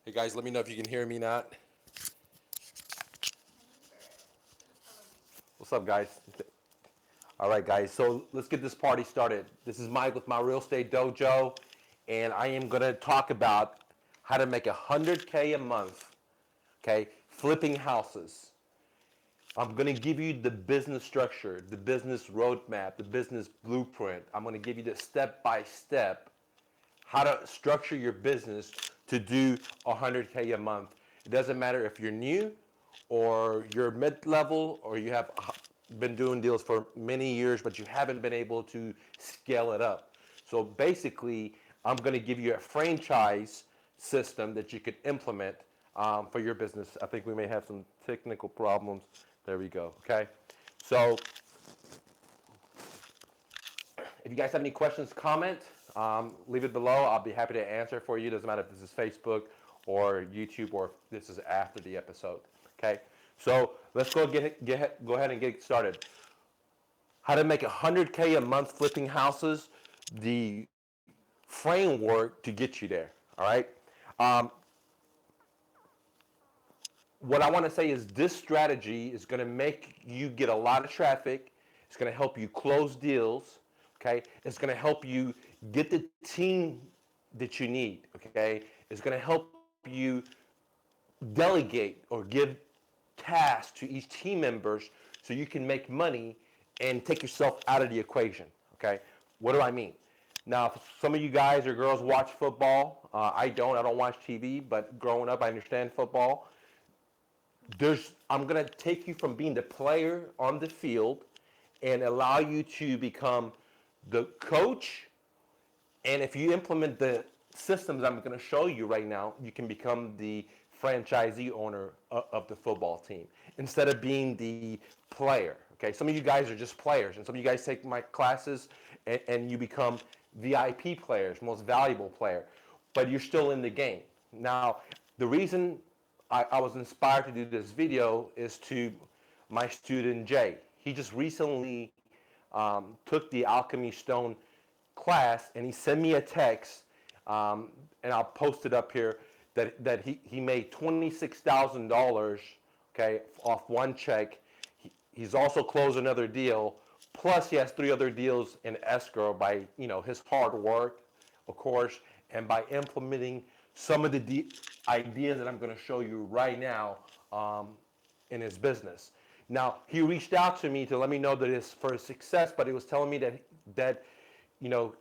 Hey guys, let me know if you can hear me not. What's up, guys? All right, guys, so let's get this party started. This is Mike with my real estate dojo, and I am going to talk about how to make 100K a month, okay, flipping houses. I'm going to give you the business structure, the business roadmap, the business blueprint. I'm going to give you the step by step how to structure your business to do 100K a month. It doesn't matter if you're new or you're mid-level or you have been doing deals for many years, but you haven't been able to scale it up. So basically, I'm going to give you a franchise system that you could implement for your business. I think we may have some technical problems. There we go. Okay. So if you guys have any questions, comment, leave it below. I'll be happy to answer for you. Doesn't matter if this is Facebook or YouTube or if this is after the episode. Okay, so let's go ahead and get started. How to make 100K a month flipping houses, the framework to get you there. All right. Um, what I want to say is this strategy is going to make you get a lot of traffic. It's going to help you close deals. Okay. It's going to help you get the team that you need. Okay. It's going to help you delegate or give tasks to each team members so you can make money and take yourself out of the equation. Okay. What do I mean? Now, some of you guys or girls watch football. I don't. I don't watch TV, but growing up, I understand football. I'm going to take you from being the player on the field and allow you to become the coach. And if you implement the systems I'm going to show you right now, you can become the franchisee owner of the football team instead of being the player. Okay, some of you guys are just players, and some of you guys take my classes and you become VIP players, most valuable player, but you're still in the game. Now, the reason I was inspired to do this video is to my student Jay. He just recently took the Alchemy Stone class and he sent me a text, and I'll post it up here, that he made $26,000, okay, off one check. He's also closed another deal, plus he has 3 other deals in escrow by his hard work, of course, and by implementing some of the ideas that I'm going to show you right now in his business. Now, he reached out to me to let me know that it's for his success, but he was telling me that you know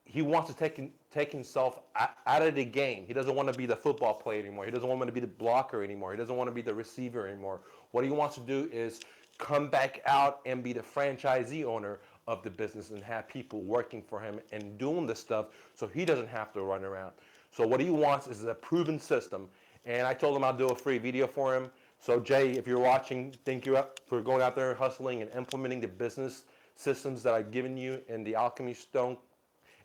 he wants to take himself out of the game. He doesn't want to be the football player anymore. He doesn't want to be the blocker anymore. He doesn't want to be the receiver anymore. What he wants to do is come back out and be the franchisee owner of the business and have people working for him and doing the stuff so he doesn't have to run around. So what he wants is a proven system. And I told him I'll do a free video for him. So Jay, if you're watching, thank you for going out there hustling and implementing the business systems that I've given you in the Alchemy Stone.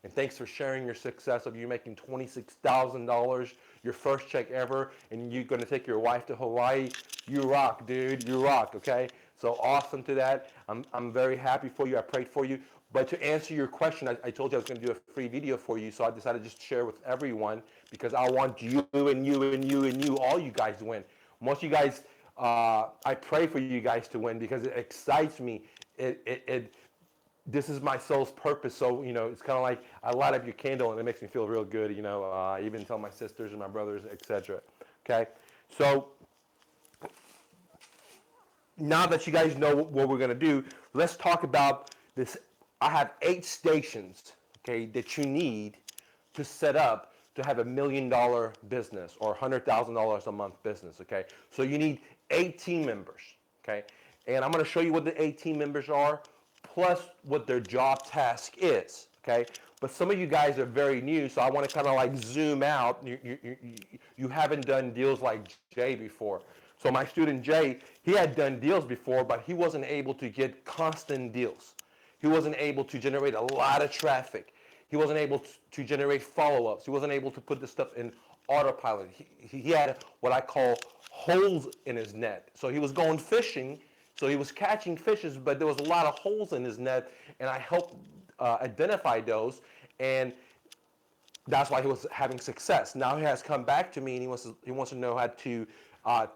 And thanks for sharing your success of you making $26,000, your first check ever, and you're going to take your wife to Hawaii. You rock, dude. You rock, okay? So awesome to that. I'm very happy for you. I prayed for you. But to answer your question, I told you I was going to do a free video for you, so I decided to just share with everyone because I want you and you and you and you, all you guys to win. Most of you guys, I pray for you guys to win because it excites me. This is my soul's purpose. So, it's kind of like I light up your candle and it makes me feel real good. I even tell my sisters and my brothers, etc. Okay. So now that you guys know what we're going to do, let's talk about this. I have 8 stations, okay, that you need to set up to have $1 million business or $100,000 a month business, okay? So you need 8 team members, okay? And I'm going to show you what the 8 team members are, plus what their job task is, okay? But some of you guys are very new, so I want to kind of like zoom out. You haven't done deals like Jay before. So my student Jay, he had done deals before, but he wasn't able to get constant deals. He wasn't able to generate a lot of traffic. He wasn't able to generate follow-ups. He wasn't able to put this stuff in autopilot. He had what I call holes in his net. So he was going fishing, so he was catching fishes, but there was a lot of holes in his net, and I helped identify those. And That's why he was having success. Now he has come back to me and he wants to know how to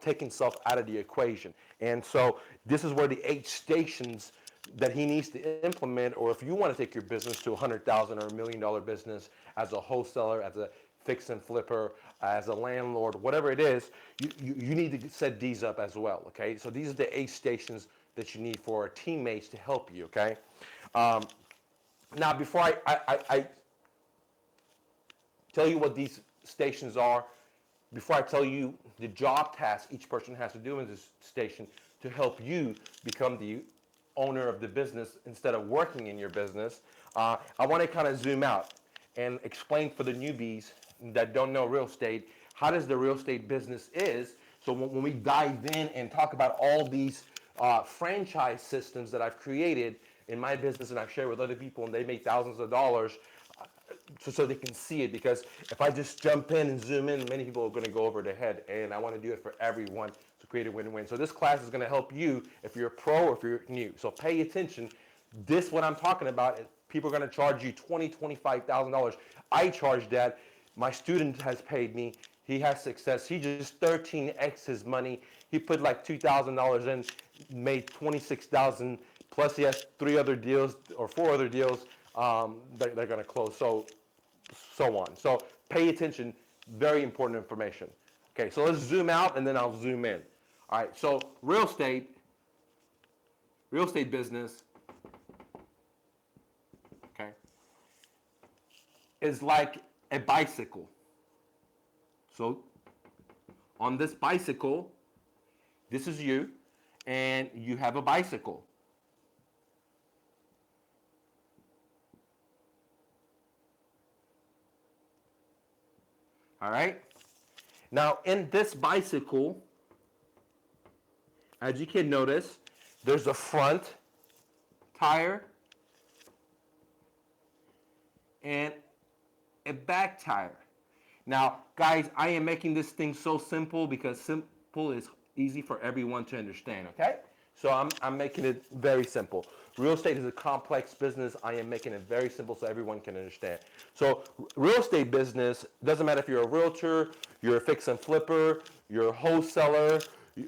take himself out of the equation. And so this is where the 8 stations that he needs to implement, or if you want to take your business to 100,000 or $1 million business as a wholesaler, as a fix and flipper, as a landlord, whatever it is, you need to set these up as well. Okay, so these are the 8 stations that you need for teammates to help you. Okay, now before I tell you what these stations are, before I tell you the job task each person has to do in this station to help you become the owner of the business instead of working in your business, I want to kind of zoom out and explain for the newbies that don't know real estate, how does the real estate business is. So when we dive in and talk about all these franchise systems that I've created in my business and I've shared with other people and they make thousands of dollars, so they can see it, because if I just jump in and zoom in, many people are going to go over their head, and I want to do it for everyone to create a win-win. So this class is going to help you if you're a pro or if you're new. So pay attention. This, what I'm talking about, people are going to charge you $20,000, $25,000. I charge that. My student has paid me. He has success. He just 13x his money. He put like $2,000 in, made 26,000, plus he has 3 other deals or 4 other deals that they're going to close, so on. So pay attention, very important information. Okay, so let's zoom out and then I'll zoom in. All right, so real estate business, okay, is like a bicycle. So on this bicycle, this is you, and you have a bicycle. All right. Now, in this bicycle, as you can notice, there's a front tire and a back tire. Now, guys, I am making this thing so simple because simple is easy for everyone to understand, okay? So I'm making it very simple. Real estate is a complex business. I am making it very simple so everyone can understand. So real estate business, doesn't matter if you're a realtor, you're a fix and flipper, you're a wholesaler,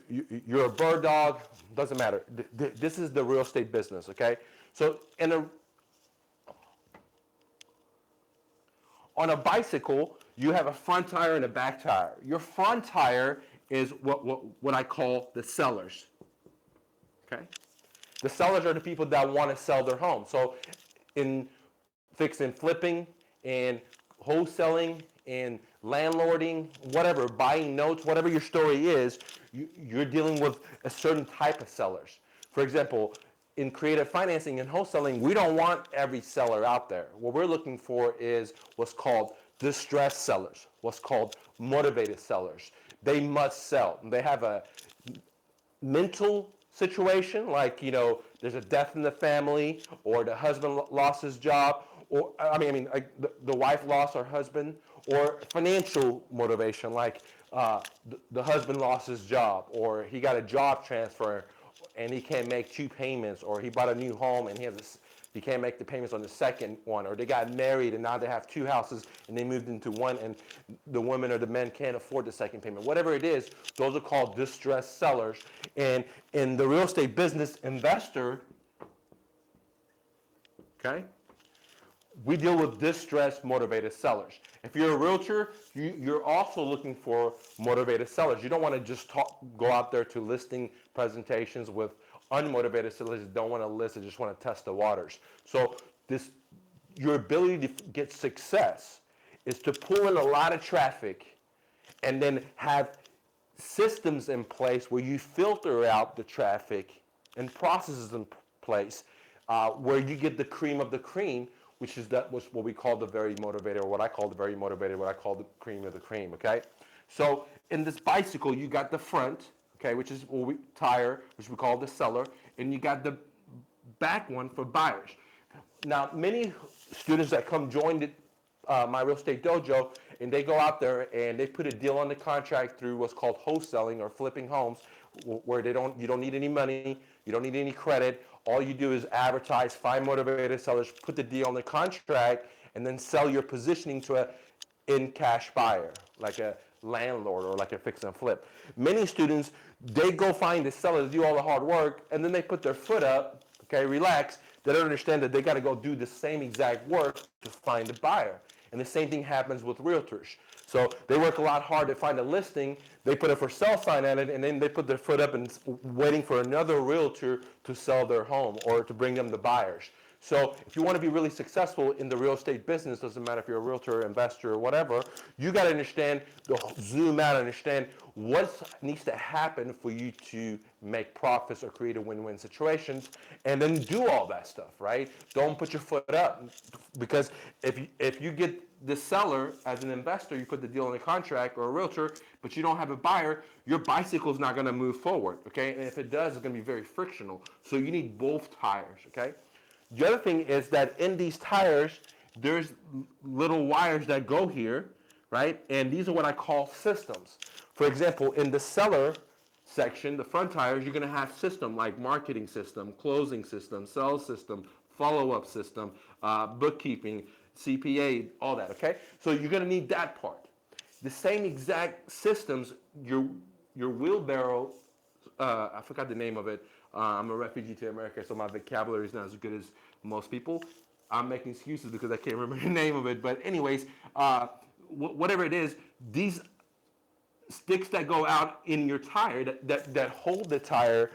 you're a bird dog, doesn't matter. This is the real estate business, okay? So on a bicycle, you have a front tire and a back tire. Your front tire is what I call the sellers. Okay? The sellers are the people that want to sell their home. So in fix and flipping, in wholesaling, in landlording, whatever, buying notes, whatever your story is, you're dealing with a certain type of sellers. For example, in creative financing and wholesaling, we don't want every seller out there. What we're looking for is what's called distressed sellers, what's called motivated sellers. They must sell. They have a mental situation, like, there's a death in the family, or the husband lost his job, or like the wife lost her husband, or financial motivation, like the husband lost his job, or he got a job transfer and he can't make 2 payments, or he bought a new home and he can't make the payments on the second one, or they got married and now they have 2 houses and they moved into one and the woman or the man can't afford the second payment. Whatever it is, those are called distressed sellers. And in the real estate business, investor, okay, we deal with distressed motivated sellers. If you're a realtor, you're also looking for motivated sellers. You don't want to just go out there to listing presentations with unmotivated sellers that don't want to list, they just want to test the waters. So your ability to get success is to pull in a lot of traffic and then have systems in place where you filter out the traffic and processes in place where you get the cream of the cream, which is what we call the very motivated, or what I call the very motivated, what I call the cream of the cream, okay? So in this bicycle, you got the front, okay, which is tire, which we call the seller, and you got the back one for buyers. Now, many students that come join my real estate dojo, and they go out there and they put a deal on the contract through what's called wholesaling or flipping homes, where you don't need any money, you don't need any credit. All you do is advertise, find motivated sellers, put the deal on the contract, and then sell your positioning to in cash buyer, like a landlord or like a fix and flip. Many students, they go find the seller to do all the hard work, and then they put their foot up, okay, relax. They don't understand that they got to go do the same exact work to find a buyer. And the same thing happens with realtors. So they work a lot hard to find a listing, they put a for sale sign on it, and then they put their foot up and waiting for another realtor to sell their home or to bring them the buyers. So if you want to be really successful in the real estate business, doesn't matter if you're a realtor, investor, or whatever, you got to understand, zoom out and understand what needs to happen for you to make profits or create a win-win situations, and then do all that stuff, right? Don't put your foot up, because if you get the seller as an investor, you put the deal in a contract or a realtor, but you don't have a buyer, your bicycle is not going to move forward, okay? And if it does, it's going to be very frictional. So you need both tires, okay? The other thing is that in these tires, there's little wires that go here, right? And these are what I call systems. For example, in the seller section, the front tires, you're going to have system like marketing system, closing system, sales system, follow-up system, bookkeeping, CPA, all that, okay? So you're going to need that part. The same exact systems, your wheelbarrow, I forgot the name of it. I'm a refugee to America, so my vocabulary is not as good as most people. I'm making excuses because I can't remember the name of it. But anyways, whatever it is, these sticks that go out in your tire that hold the tire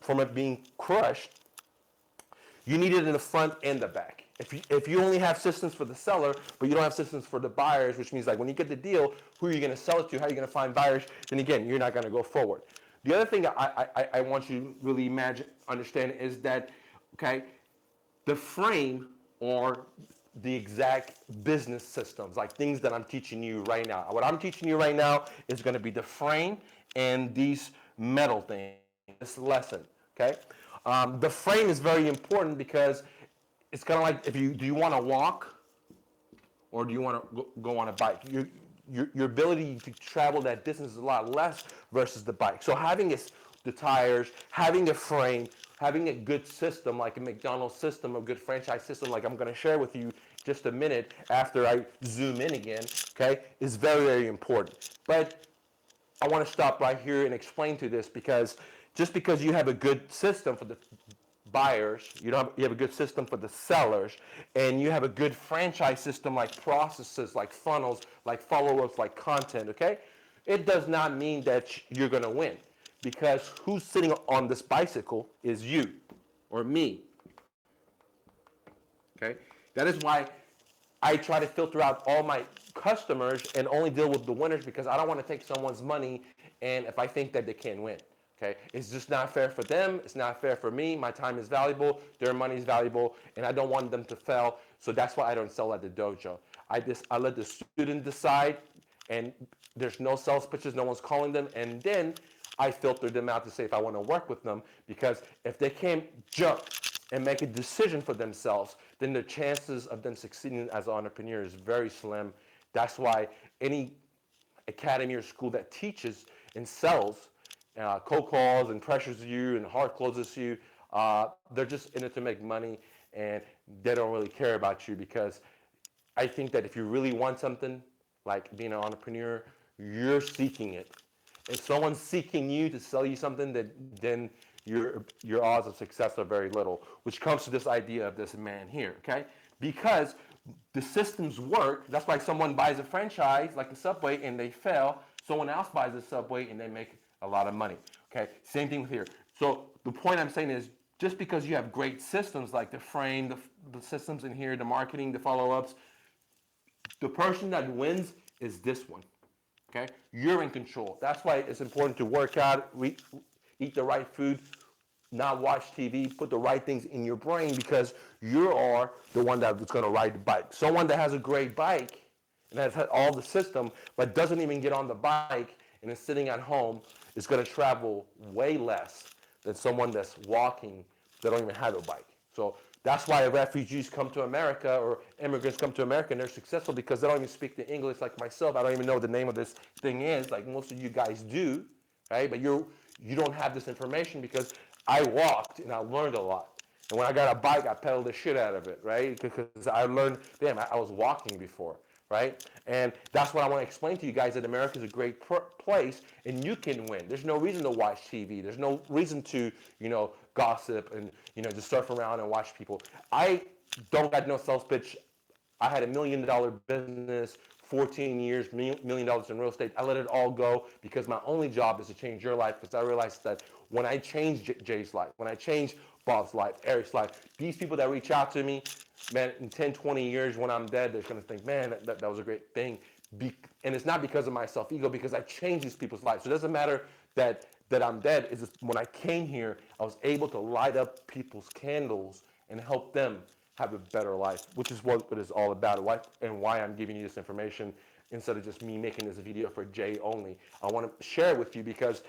from it being crushed, you need it in the front and the back. If you only have systems for the seller, but you don't have systems for the buyers, which means like when you get the deal, who are you going to sell it to? How are you going to find buyers? Then again, you're not going to go forward. The other thing I want you to really understand is that, okay, the frame or the exact business systems, like things that I'm teaching you right now. What I'm teaching you right now is going to be the frame and these metal things, this lesson, okay? The frame is very important because it's kind of like do you want to walk or do you want to go on a bike? Your ability to travel that distance is a lot less versus the bike. So having the tires, having a frame, having a good system like a McDonald's system, a good franchise system like I'm going to share with you just a minute after I zoom in again, okay, is very, very important. But I want to stop right here and explain to this because just because you have a good system for the buyers, you have a good system for the sellers, and you have a good franchise system like processes, like funnels, like follow-ups, like content, okay? It does not mean that you're going to win because who's sitting on this bicycle is you or me, okay? That is why I try to filter out all my customers and only deal with the winners because I don't want to take someone's money and if I think that they can't win. Okay, it's just not fair for them. It's not fair for me. My time is valuable. Their money is valuable, and I don't want them to fail. So that's why I don't sell at the dojo. I let the student decide, and there's no sales pitches. No one's calling them, and then I filter them out to say if I want to work with them. Because if they can't jump and make a decision for themselves, then the chances of them succeeding as an entrepreneur is very slim. That's why any academy or school that teaches and sells cold calls and pressures you and hard closes you. They're just in it to make money and they don't really care about you because I think that if you really want something, like being an entrepreneur, you're seeking it. If someone's seeking you to sell you something, then your odds of success are very little, which comes to this idea of this man here, okay? Because the systems work, that's why someone buys a franchise like a Subway and they fail, someone else buys a Subway and they make a lot of money, okay? Same thing with here. So the point I'm saying is just because you have great systems like the frame, the systems in here, the marketing, the follow-ups, the person that wins is this one, okay? You're in control. That's why it's important to work out, eat the right food, not watch TV, put the right things in your brain because you are the one that's going to ride the bike. Someone that has a great bike and has had all the system but doesn't even get on the bike and is sitting at home is going to travel way less than someone that's walking that don't even have a bike. So that's why refugees come to America or immigrants come to America and they're successful because they don't even speak the English like myself. I don't even know what the name of this thing is like most of you guys do, right? But you don't have this information because I walked and I learned a lot. And when I got a bike, I pedaled the shit out of it, right? Because I learned, damn, I was walking before. right? And that's what I want to explain to you guys, that America is a great place and you can win. There's no reason to watch TV. There's no reason to, gossip and, just surf around and watch people. I don't got no sales pitch. I had $1 million business, 14 years, $1 million in real estate. I let it all go because my only job is to change your life, because I realized that when I change Jay's life, when I change Bob's life, Eric's life, these people that reach out to me, man, in 10, 20 years when I'm dead, they're going to think, man, that was a great thing. And it's not because of my self-ego, because I changed these people's lives. So it doesn't matter that I'm dead. It's just when I came here, I was able to light up people's candles and help them have a better life, which is what it is all about, and why I'm giving you this information instead of just me making this video for Jay only. I want to share it with you because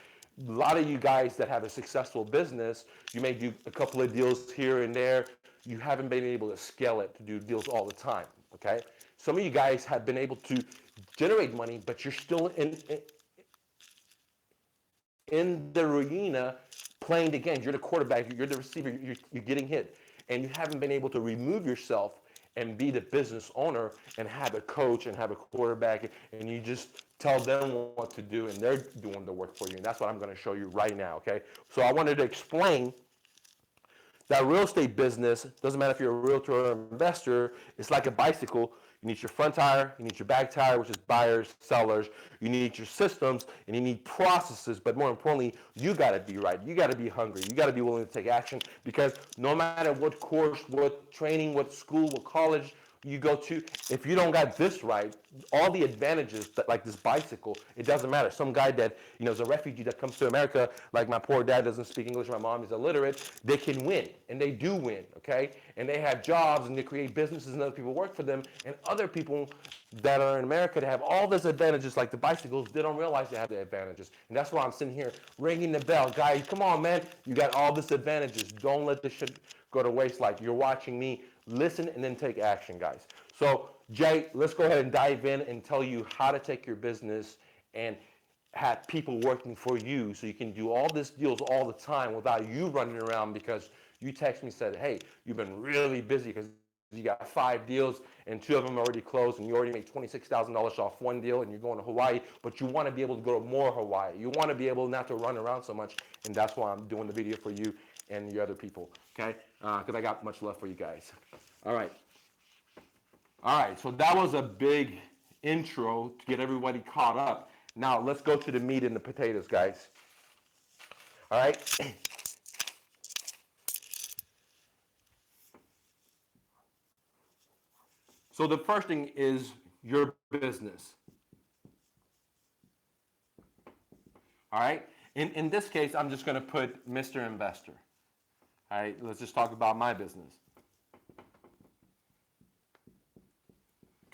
a lot of you guys that have a successful business, you may do a couple of deals here and there. You haven't been able to scale it to do deals all the time, okay? Some of you guys have been able to generate money, but you're still in the arena playing the game. You're the quarterback, you're the receiver, you're getting hit. And you haven't been able to remove yourself and be the business owner and have a coach and have a quarterback, and you just tell them what to do and they're doing the work for you. And that's what I'm going to show you right now, okay? So I wanted to explain that real estate business, doesn't matter if you're a realtor or an investor, it's like a bicycle. You need your front tire, you need your back tire, which is buyers, sellers, you need your systems, and you need processes, but more importantly, you gotta be right. You gotta be hungry. You gotta be willing to take action, because no matter what course, what training, what school, what college you go to, if you don't got this right, all the advantages that, like this bicycle, it doesn't matter. Some guy that is a refugee that comes to America, like my poor dad doesn't speak English, my mom is illiterate, they can win, and they do win, okay? And they have jobs and they create businesses and other people work for them, and other people that are in America that have all these advantages like the bicycles, they don't realize they have the advantages. And that's why I'm sitting here ringing the bell. Guys, come on, man, you got all these advantages. Don't let this shit go to waste. Like, you're watching me. Listen and then take action, guys. So, Jay, let's go ahead and dive in and tell you how to take your business and have people working for you so you can do all these deals all the time without you running around because you text me and said, hey, you've been really busy because you got 5 deals and 2 of them already closed and you already made $26,000 off 1 deal and you're going to Hawaii, but you want to be able to go to more Hawaii. You want to be able not to run around so much, and that's why I'm doing the video for you and your other people, okay? Because I got much love for you guys. All right. All right, so that was a big intro to get everybody caught up. Now, let's go to the meat and the potatoes, guys. All right? So the first thing is your business. All right? In this case, I'm just going to put Mr. Investor. All right, let's just talk about my business.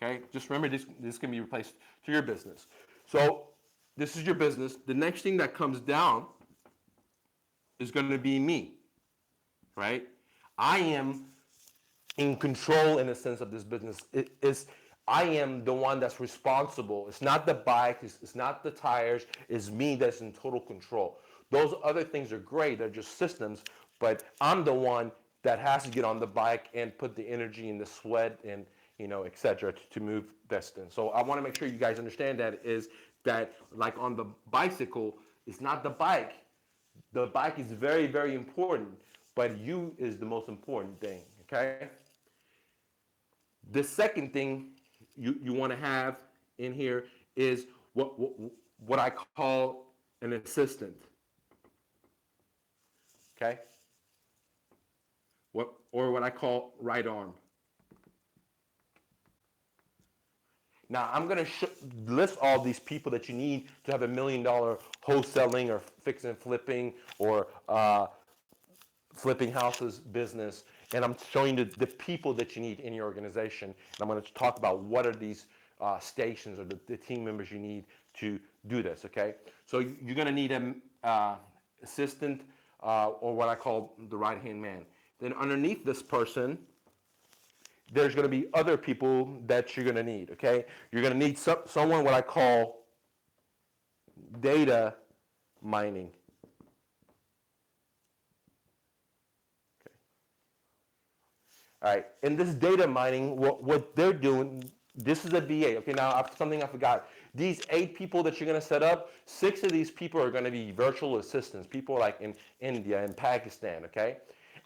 Okay, just remember this can be replaced to your business. So this is your business. The next thing that comes down is going to be me, right? I am in control in a sense of this business. I am the one that's responsible. It's not the bike, it's not the tires, it's me that's in total control. Those other things are great, they're just systems, but I'm the one that has to get on the bike and put the energy and the sweat and etc. to move destined. So I want to make sure you guys understand that like on the bicycle, it's not the bike. The bike is very, very important, but you is the most important thing, okay? The second thing you want to have in here is what I call an assistant, okay? What I call right arm. Now, I'm going to list all these people that you need to have $1 million wholesaling or fix and flipping or flipping houses business. And I'm showing you the people that you need in your organization. And I'm going to talk about what are these stations or the team members you need to do this, okay? So you're going to need an assistant or what I call the right-hand man. Then underneath this person, there's going to be other people that you're going to need, okay? You're going to need someone what I call data mining. Okay. All right, in this data mining, what they're doing, This is a VA. Okay, now something I forgot. These 8 people that you're going to set up, 6 of these people are going to be virtual assistants, people like in India and Pakistan, okay?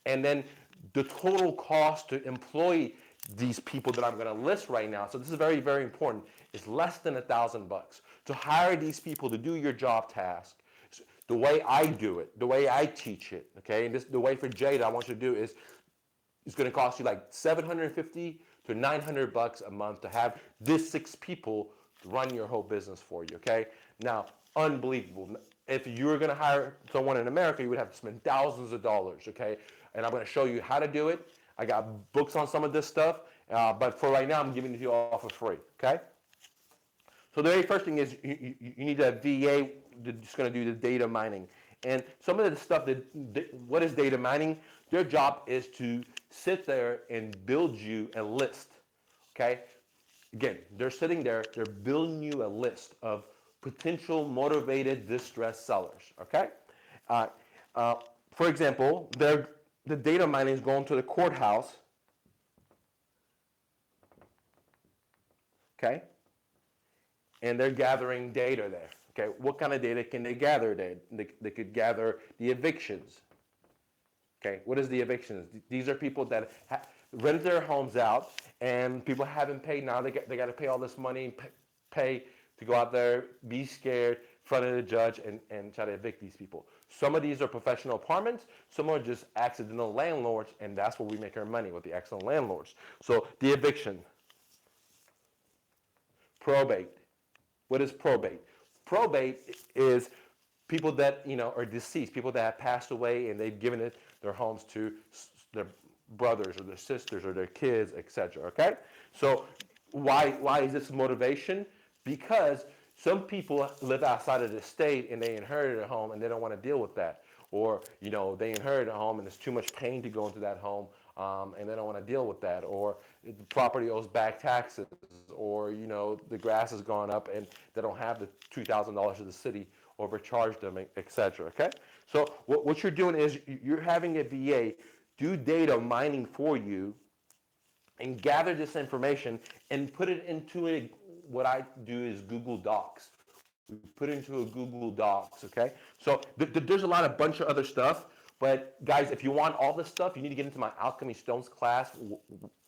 And then the total cost to employ these people that I'm going to list right now, so this is very, very important, is less than $1,000. To hire these people to do your job task, the way I do it, the way I teach it, okay? And the way for Jay that I want you to do is it's going to cost you like $750 to $900 a month to have this 6 people run your whole business for you, okay? Now, unbelievable. If you were going to hire someone in America, you would have to spend thousands of dollars, okay? And I'm going to show you how to do it. I got books on some of this stuff, but for right now, I'm giving it to you all for free, okay? So the very first thing is you need a VA that's going to do the data mining. And some of the stuff what is data mining? Their job is to sit there and build you a list, okay? Again, they're sitting there, they're building you a list of potential motivated distressed sellers, okay? For example, the data mining is going to the courthouse, okay? And they're gathering data there. Okay, what kind of data can they gather there? They could gather the evictions. Okay, what is the evictions? These are people that rent their homes out, and people haven't paid. Now they got to pay all this money, pay to go out there, be scared in front of the judge, and try to evict these people. Some of these are professional apartments. Some are just accidental landlords, and that's where we make our money, with the accidental landlords. So the eviction, probate. What is probate? Probate is people that are deceased, people that have passed away, and they've given their homes to their brothers or their sisters or their kids, etc. Okay, so why is this motivation? Because some people live outside of the state and they inherited a home and they don't want to deal with that, or they inherited a home and there's too much pain to go into that home, and they don't want to deal with that, or the property owes back taxes, or the grass has gone up and they don't have the $2,000 of the city overcharged them, etc. Okay, so what you're doing is you're having a VA do data mining for you and gather this information and put it into what I do is Google Docs. We put it into a Google Docs, okay? So there's a bunch of other stuff, but guys, if you want all this stuff, you need to get into my Alchemy Stones class,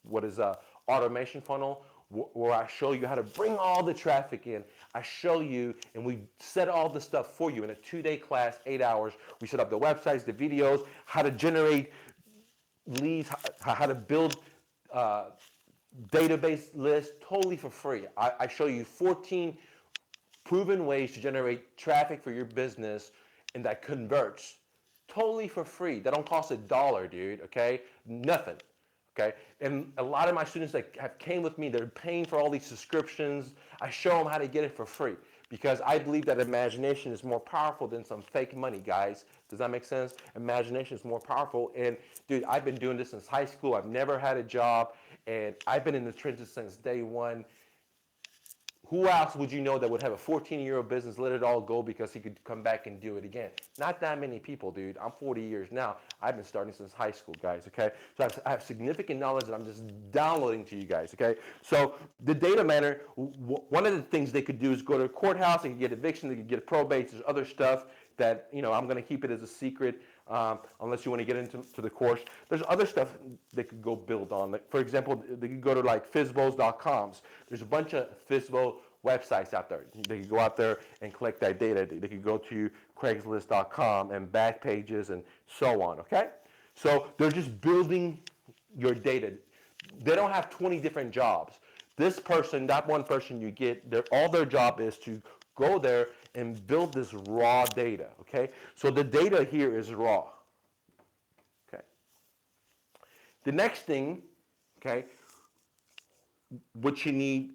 what is a automation funnel, where I show you how to bring all the traffic in. I show you, and we set all the stuff for you in a 2-day class, 8 hours. We set up the websites, the videos, how to generate leads, how to build database lists totally for free. I show you 14 proven ways to generate traffic for your business and that converts totally for free. That don't cost $1, dude, okay? Nothing, okay? And a lot of my students that have came with me, they're paying for all these subscriptions. I show them how to get it for free because I believe that imagination is more powerful than some fake money, guys. Does that make sense? Imagination is more powerful. And dude, I've been doing this since high school. I've never had a job, and I've been in the trenches since day one. Who else would you know that would have a 14-year-old business, let it all go because he could come back and do it again? Not that many people, dude. I'm 40 years now. I've been starting since high school, guys, okay? So I have significant knowledge that I'm just downloading to you guys, okay? So the data miner, one of the things they could do is go to a courthouse, they could get eviction, they could get probates, there's other stuff that, I'm going to keep it as a secret unless you want to get into the course. There's other stuff they could go build on. Like, for example, they could go to like FSBOs.coms. There's a bunch of FSBO websites out there. They could go out there and collect that data. They could go to Craigslist.com and Backpages and so on, okay? So they're just building your data. They don't have 20 different jobs. This person, that one person you get, all their job is to go there and build this raw data, okay? So the data here is raw, okay? The next thing, okay, what you need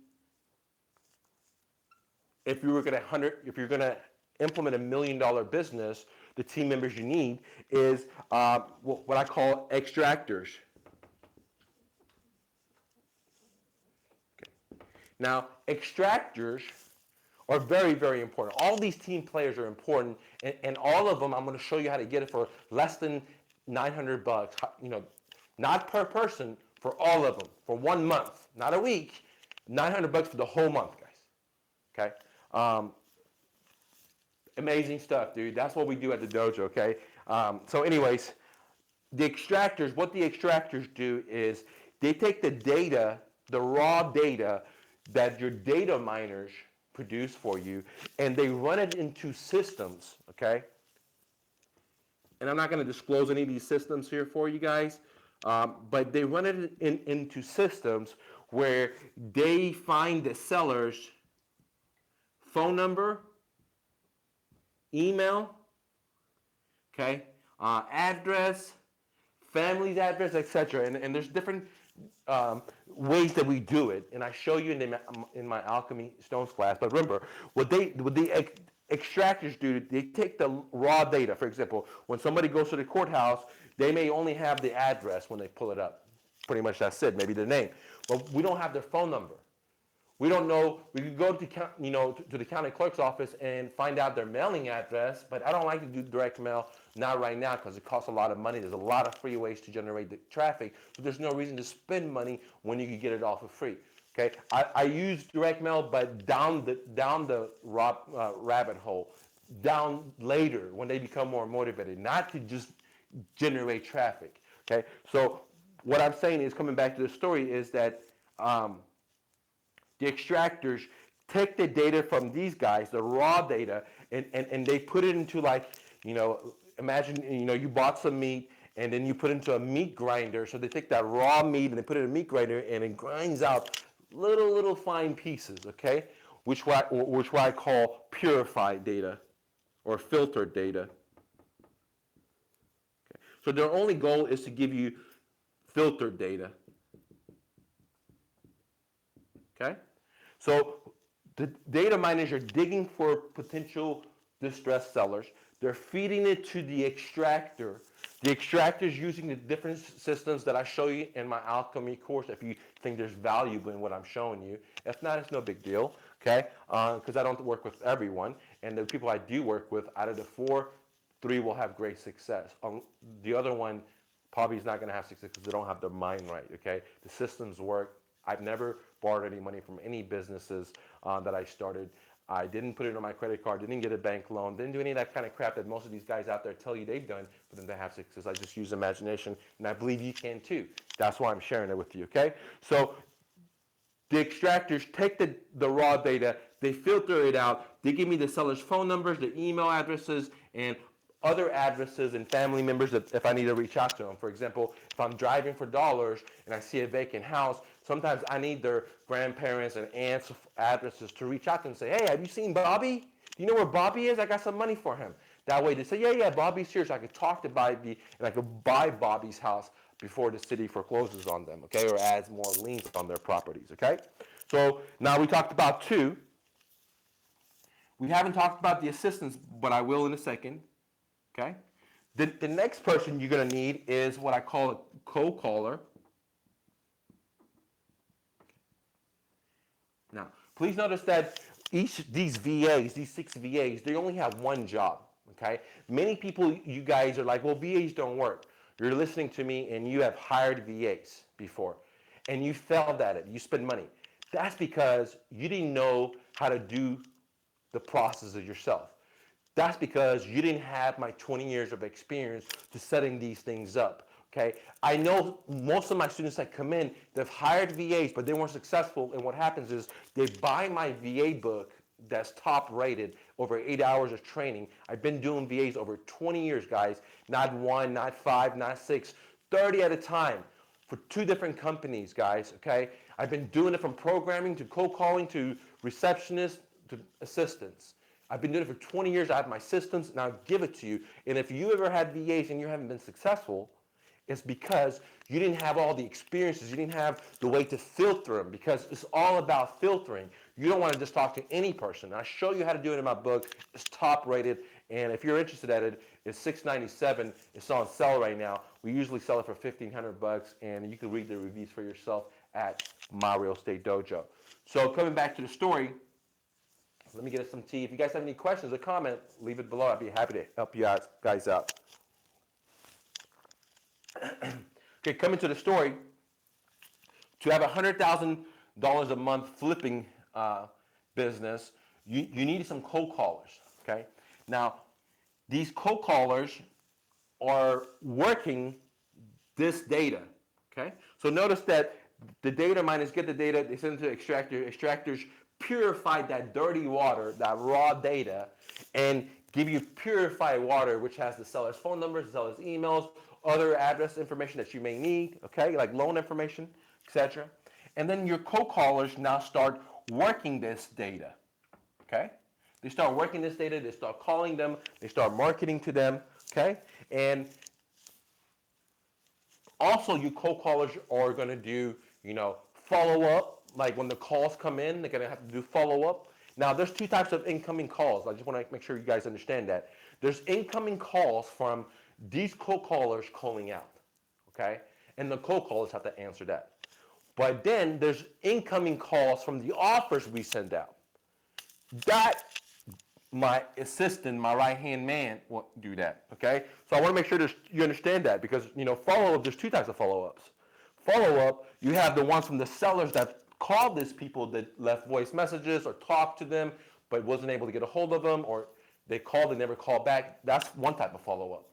if you're gonna implement $1 million business, the team members you need is what I call extractors. Okay. Now, extractors are very, very important. All these team players are important, and all of them, I'm going to show you how to get it for less than $900. Not per person, for all of them, for 1 month, not a week. $900 for the whole month, guys. Okay. Amazing stuff, dude. That's what we do at the dojo. Okay. So, anyways, what the extractors do is they take the data, the raw data that your data miners produce for you, and they run it into systems. Okay. And I'm not going to disclose any of these systems here for you guys, but they run it into systems where they find the seller's phone number, email, okay, address, family's address, etc. And there's different ways that we do it, and I show you in my alchemy stones class. But remember, what the extractors do, they take the raw data. For example, when somebody goes to the courthouse, they may only have the address when they pull it up. Pretty much that's it, maybe the name. But we don't have their phone number. We don't know. We could go to to the county clerk's office and find out their mailing address, but I don't like to do direct mail, not right now, because it costs a lot of money. There's a lot of free ways to generate the traffic, so there's no reason to spend money when you can get it all for free. Okay, I use direct mail, but down the rabbit hole, down later when they become more motivated, not to just generate traffic. Okay, so what I'm saying is, coming back to the story, is that the extractors take the data from these guys, the raw data, and they put it into, like, imagine, you bought some meat and then you put it into a meat grinder. So they take that raw meat and they put it in a meat grinder and it grinds out little fine pieces, okay? Which what I call purified data or filtered data. Okay. So their only goal is to give you filtered data. Okay? So the data miners are digging for potential distressed sellers. They're feeding it to the extractor. The extractor is using the different systems that I show you in my alchemy course if you think there's value in what I'm showing you. If not, it's no big deal, okay? Because I don't work with everyone. And the people I do work with, out of the 4, 3 will have great success. The other one probably is not going to have success because they don't have their mind right, okay? The systems work. I've never borrowed any money from any businesses that I started. I didn't put it on my credit card, didn't get a bank loan, didn't do any of that kind of crap that most of these guys out there tell you they've done, but then they have success. I just use imagination, and I believe you can too. That's why I'm sharing it with you, okay? So the extractors take the raw data, they filter it out, they give me the seller's phone numbers, the email addresses, and other addresses and family members that if I need to reach out to them. For example, if I'm driving for dollars and I see a vacant house, sometimes I need their grandparents and aunts' addresses to reach out to them and say, hey, have you seen Bobby? Do you know where Bobby is? I got some money for him. That way they say, yeah, Bobby's here. So I could talk to Bobby and I could buy Bobby's house before the city forecloses on them, okay, or adds more liens on their properties, okay? So now we talked about 2. We haven't talked about the assistants, but I will in a second. Okay? The next person you're going to need is what I call a co-caller. Now, please notice that these 6 VAs, they only have one job. Okay? Many people, you guys are like, well, VAs don't work. You're listening to me and you have hired VAs before and you failed at it. You spend money. That's because you didn't know how to do the processes yourself. That's because you didn't have my 20 years of experience to setting these things up, okay? I know most of my students that come in, they've hired VAs, but they weren't successful, and what happens is they buy my VA book that's top rated, over 8 hours of training. I've been doing VAs over 20 years, guys. Not 1, not 5, not 6, 30 at a time for 2 different companies, guys, okay? I've been doing it from programming to cold calling to receptionists to assistants. I've been doing it for 20 years. I have my systems, and I'll give it to you. And if you ever had VAs and you haven't been successful, it's because you didn't have all the experiences. You didn't have the way to filter them, because it's all about filtering. You don't want to just talk to any person. I show you how to do it in my book. It's top rated, and if you're interested in it, it's $6.97. It's on sale right now. We usually sell it for $1,500, and you can read the reviews for yourself at My Real Estate Dojo. So coming back to the story, let me get us some tea. If you guys have any questions or comments, leave it below. I'd be happy to help you guys out. Okay, coming to the story. To have $100,000 dollars a month flipping business, you need some cold callers. Okay. Now, these cold callers are working this data. Okay. So notice that the data miners get the data, they send it to Extractor. Extractors purify that dirty water, that raw data, and give you purified water, which has the seller's phone numbers, the seller's emails, other address information that you may need, okay, like loan information, etc. And then your co-callers now start working this data, okay? They start working this data, they start calling them, they start marketing to them, okay? And also, you cold callers are going to do, follow up. Like when the calls come in, they're going to have to do follow up. Now, there's two types of incoming calls. I just want to make sure you guys understand that. There's incoming calls from these cold callers calling out, okay? And the cold callers have to answer that. But then there's incoming calls from the offers we send out. That my assistant, my right-hand man, won't do that, okay? So I want to make sure you understand that because, follow-up, there's two types of follow-ups. Follow-up, you have the ones from the sellers that called these people that left voice messages or talked to them but wasn't able to get a hold of them, or they called and never called back. That's one type of follow-up.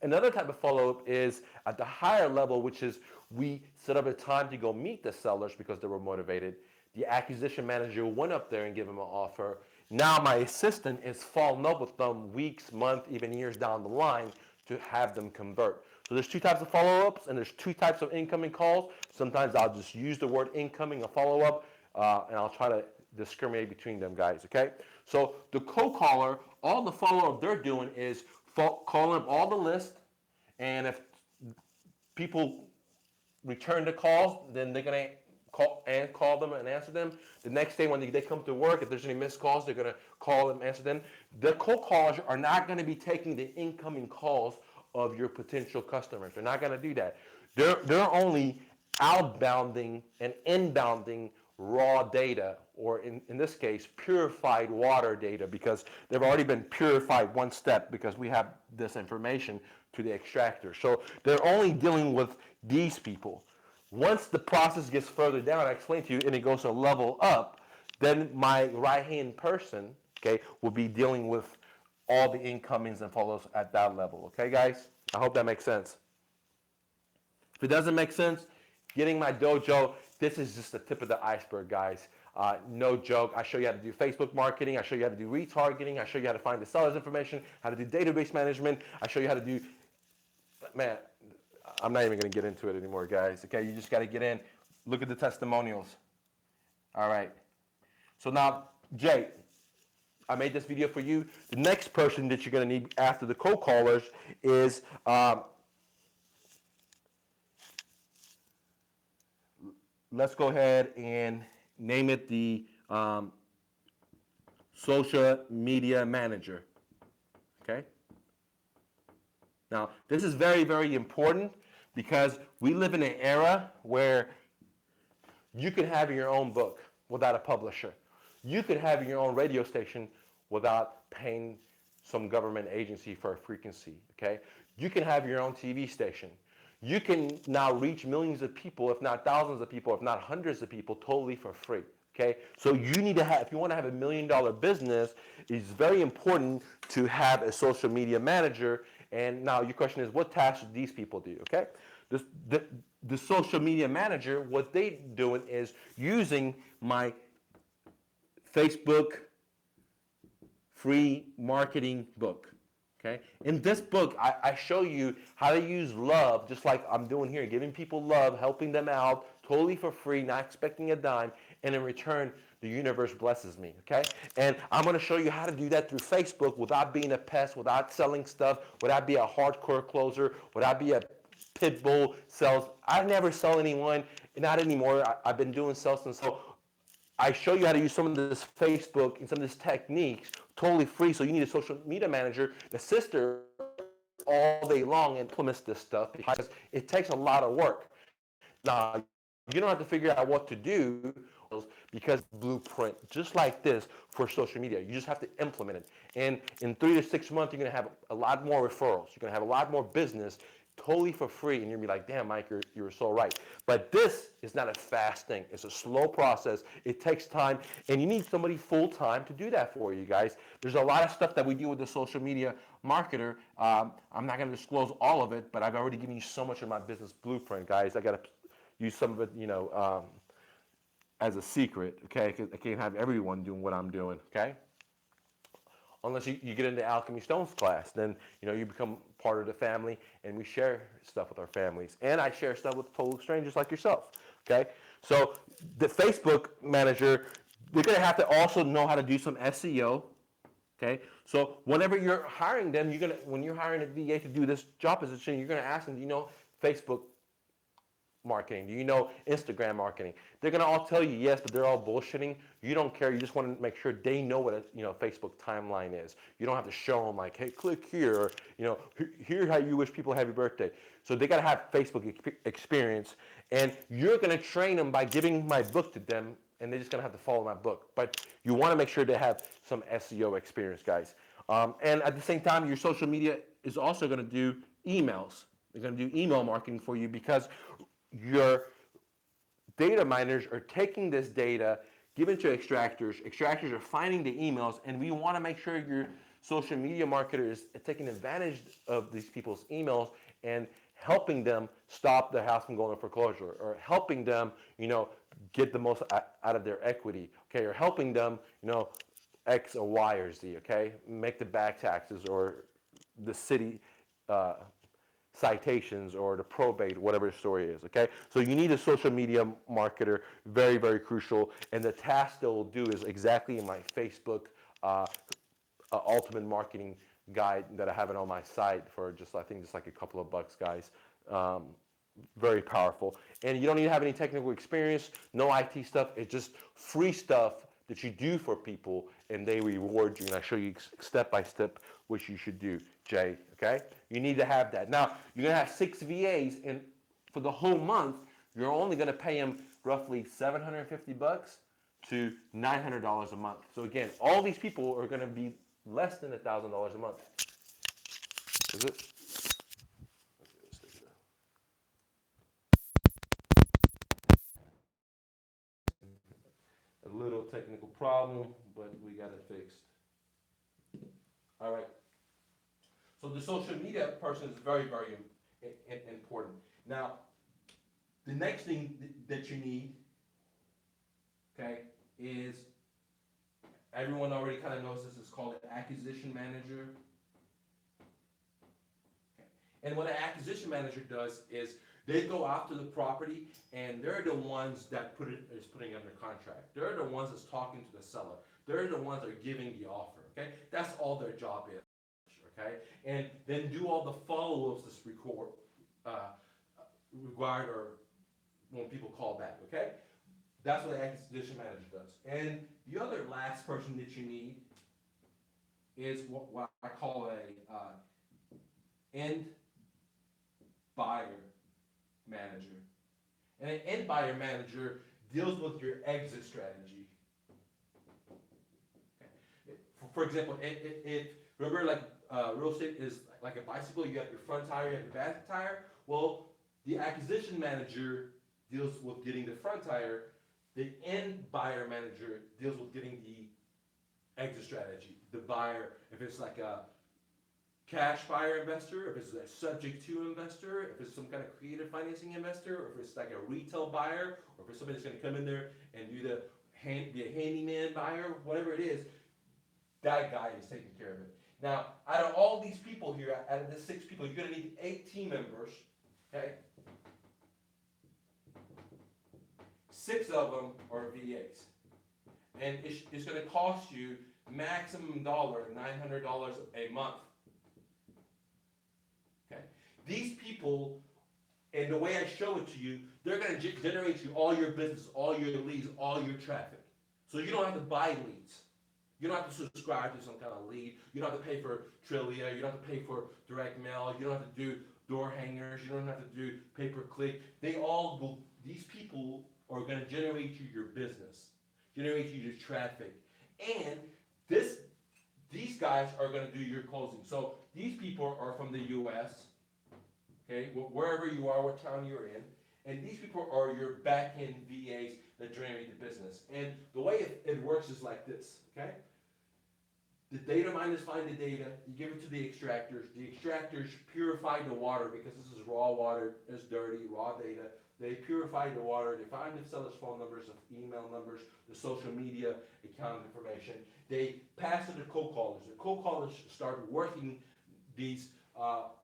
Another type of follow-up is at the higher level, which is we set up a time to go meet the sellers because they were motivated. The acquisition manager went up there and gave them an offer. Now my assistant is following up with them weeks, months, even years down the line to have them convert. So there's two types of follow-ups and there's two types of incoming calls. Sometimes I'll just use the word incoming or follow-up and I'll try to discriminate between them guys, okay? So the co-caller, all the follow-up they're doing is calling up all the list, and if people return the calls, then they're gonna call them and answer them. The next day when they come to work, if there's any missed calls, they're gonna call them, answer them. The cold callers are not gonna be taking the incoming calls of your potential customers. They're not gonna do that. They're only outbounding and inbounding raw data, or in this case, purified water data, because they've already been purified one step because we have this information to the extractor. So they're only dealing with these people. Once the process gets further down, I explained to you, and it goes a level up, then my right-hand person, okay, will be dealing with all the incomings and follows at that level. Okay, guys? I hope that makes sense. If it doesn't make sense, getting my dojo, this is just the tip of the iceberg, guys. No joke. I show you how to do Facebook marketing. I show you how to do retargeting. I show you how to find the seller's information, how to do database management. I show you how to do, man, I'm not even going to get into it anymore, guys. Okay, you just got to get in. Look at the testimonials. All right. So now, Jay, I made this video for you. The next person that you're going to need after the cold callers is let's go ahead and name it the social media manager. Okay? Now, this is very, very important because we live in an era where you can have your own book without a publisher. You could have your own radio station without paying some government agency for a frequency, okay? You can have your own TV station. You can now reach millions of people, if not thousands of people, if not hundreds of people, totally for free, okay? So you need to have, if you want to have $1 million business, it's very important to have a social media manager. And now your question is, what tasks do these people do, okay? The social media manager, what they doing is using my Facebook free marketing book. Okay. In this book, I show you how to use love, just like I'm doing here, giving people love, helping them out, totally for free, not expecting a dime, and in return, the universe blesses me. Okay. And I'm going to show you how to do that through Facebook without being a pest, without selling stuff, without being a hardcore closer, without being a pit bull sales. I never sell anyone, not anymore. I've been doing sales since so. I show you how to use some of this Facebook and some of these techniques totally free. So you need a social media manager to assist her all day long and implements this stuff because it takes a lot of work. Now, you don't have to figure out what to do because blueprint, just like this for social media. You just have to implement it. And in 3 to 6 months, you're going to have a lot more referrals. You're going to have a lot more business totally for free, and you'll be like, damn, Mike, you're so right. But this is not a fast thing. It's a slow process. It takes time, and you need somebody full time to do that for you guys. There's a lot of stuff that we do with the social media marketer. I'm not going to disclose all of it, but I've already given you so much of my business blueprint, guys. I got to use some of it, as a secret, okay? Because I can't have everyone doing what I'm doing, okay? Unless you get into Alchemy Stones class, then you become part of the family, and we share stuff with our families. And I share stuff with total strangers like yourself. Okay, so the Facebook manager, they're gonna have to also know how to do some SEO. Okay, so whenever you're hiring them, when you're hiring a VA to do this job position, you're gonna ask them, do you know Facebook marketing? Do you know Instagram marketing? They're gonna all tell you yes, but they're all bullshitting. You don't care. You just want to make sure they know what a Facebook timeline is. You don't have to show them like, hey, click here, or here's how you wish people happy birthday. So they gotta have Facebook experience, and you're gonna train them by giving my book to them, and they're just gonna have to follow my book. But you want to make sure they have some SEO experience, guys. And at the same time, your social media is also gonna do emails. They're gonna do email marketing for you because your data miners are taking this data, giving it to extractors. Extractors are finding the emails, and we want to make sure your social media marketer is taking advantage of these people's emails and helping them stop their house from going to foreclosure, or helping them, get the most out of their equity, okay, or helping them, X or Y or Z, okay, make the back taxes or the city citations or the probate, whatever the story is, okay? So you need a social media marketer, very, very crucial. And the task they'll do is exactly in my Facebook ultimate marketing guide that I have it on my site for I think just like a couple of bucks, guys. Very powerful. And you don't need to have any technical experience, no IT stuff. It's just free stuff that you do for people, and they reward you. And I show you step by step what you should do, Jay. Okay? You need to have that. Now you're gonna have 6 VAs, and for the whole month, you're only gonna pay them roughly $750 to $900 a month. So again, all these people are gonna be less than $1,000 a month. Is it? A little technical problem, but we got it fixed. All right. So the social media person is very, very important. Now, the next thing that you need, okay, is everyone already kind of knows this is called an acquisition manager. Okay. And what an acquisition manager does is they go after the property, and they're the ones that putting under contract. They're the ones that's talking to the seller. They're the ones that are giving the offer. Okay, that's all their job is. Okay, and then do all the follow-ups that's required, or when people call back. Okay, that's what the acquisition manager does. And the other last person that you need is what I call a end buyer manager. And an end buyer manager deals with your exit strategy. Okay. For example, if remember, like real estate is like a bicycle. You have your front tire, you have your back tire. Well, the acquisition manager deals with getting the front tire. The end buyer manager deals with getting the exit strategy. The buyer, if it's like a cash buyer investor, if it's a subject to investor, if it's some kind of creative financing investor, or if it's like a retail buyer, or if it's somebody that's going to come in there and be a handyman buyer, whatever it is, that guy is taking care of it. Now, out of all these people here, out of the 6 people, you're going to need 8 team members. Okay, 6 of them are VAs, and it's going to cost you maximum $900 a month. Okay, these people, and the way I show it to you, they're going to generate you all your business, all your leads, all your traffic. So you don't have to buy leads. You don't have to subscribe to some kind of lead. You don't have to pay for Trillia. You don't have to pay for direct mail. You don't have to do door hangers. You don't have to do pay-per-click. These people are going to generate you your business, generate you your traffic. And these guys are going to do your closing. So these people are from the US. okay, wherever you are, what town you're in. And these people are your back-end VAs that generate the business. And the way it works is like this, okay? The data miners find the data, you give it to the extractors. The extractors purify the water because this is raw water, it's dirty, raw data. They purify the water, they find the seller's phone numbers, the email numbers, the social media account information. They pass it to cold callers. The cold callers start working these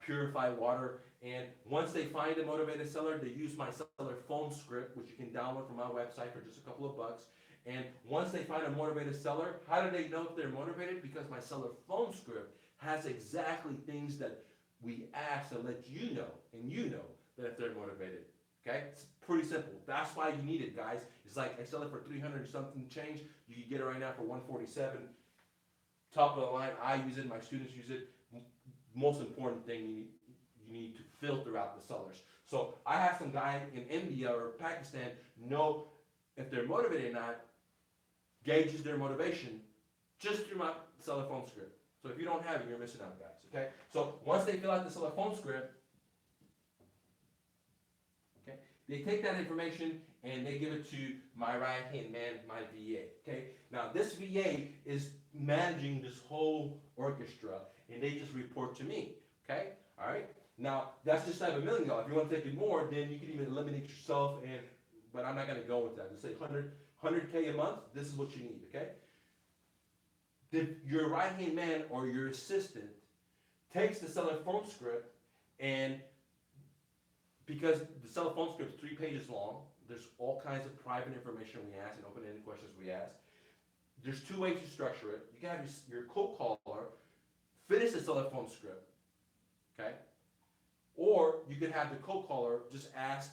purified water, and once they find a motivated seller, they use my seller phone script, which you can download from my website for just a couple of bucks. And once they find a motivated seller, how do they know if they're motivated? Because my seller phone script has exactly things that we ask to let you know, and you know that if they're motivated. Okay, it's pretty simple. That's why you need it, guys. It's like I sell it for 300 and something change. You can get it right now for 147. Top of the line. I use it. My students use it. Most important thing, you need to filter out the sellers. So I have some guy in India or Pakistan know if they're motivated or not, gauges their motivation just through my seller phone script. So if you don't have it, you're missing out, guys. Okay. So once they fill out the seller phone script, okay, they take that information and they give it to my right hand man, my VA. Okay. Now this VA is managing this whole orchestra, and they just report to me. Okay. All right. Now that's just $7 million. If you want to take it more, then you can even eliminate yourself. But I'm not going to go with that. Just say 100K a month. This is what you need. Okay. Your right hand man or your assistant takes the seller phone script, and because the seller phone script is 3 pages long, there's all kinds of private information we ask and open-ended questions we ask. There's 2 ways to structure it. You can have your cold caller finish the seller phone script, okay? Or you could have the cold caller just ask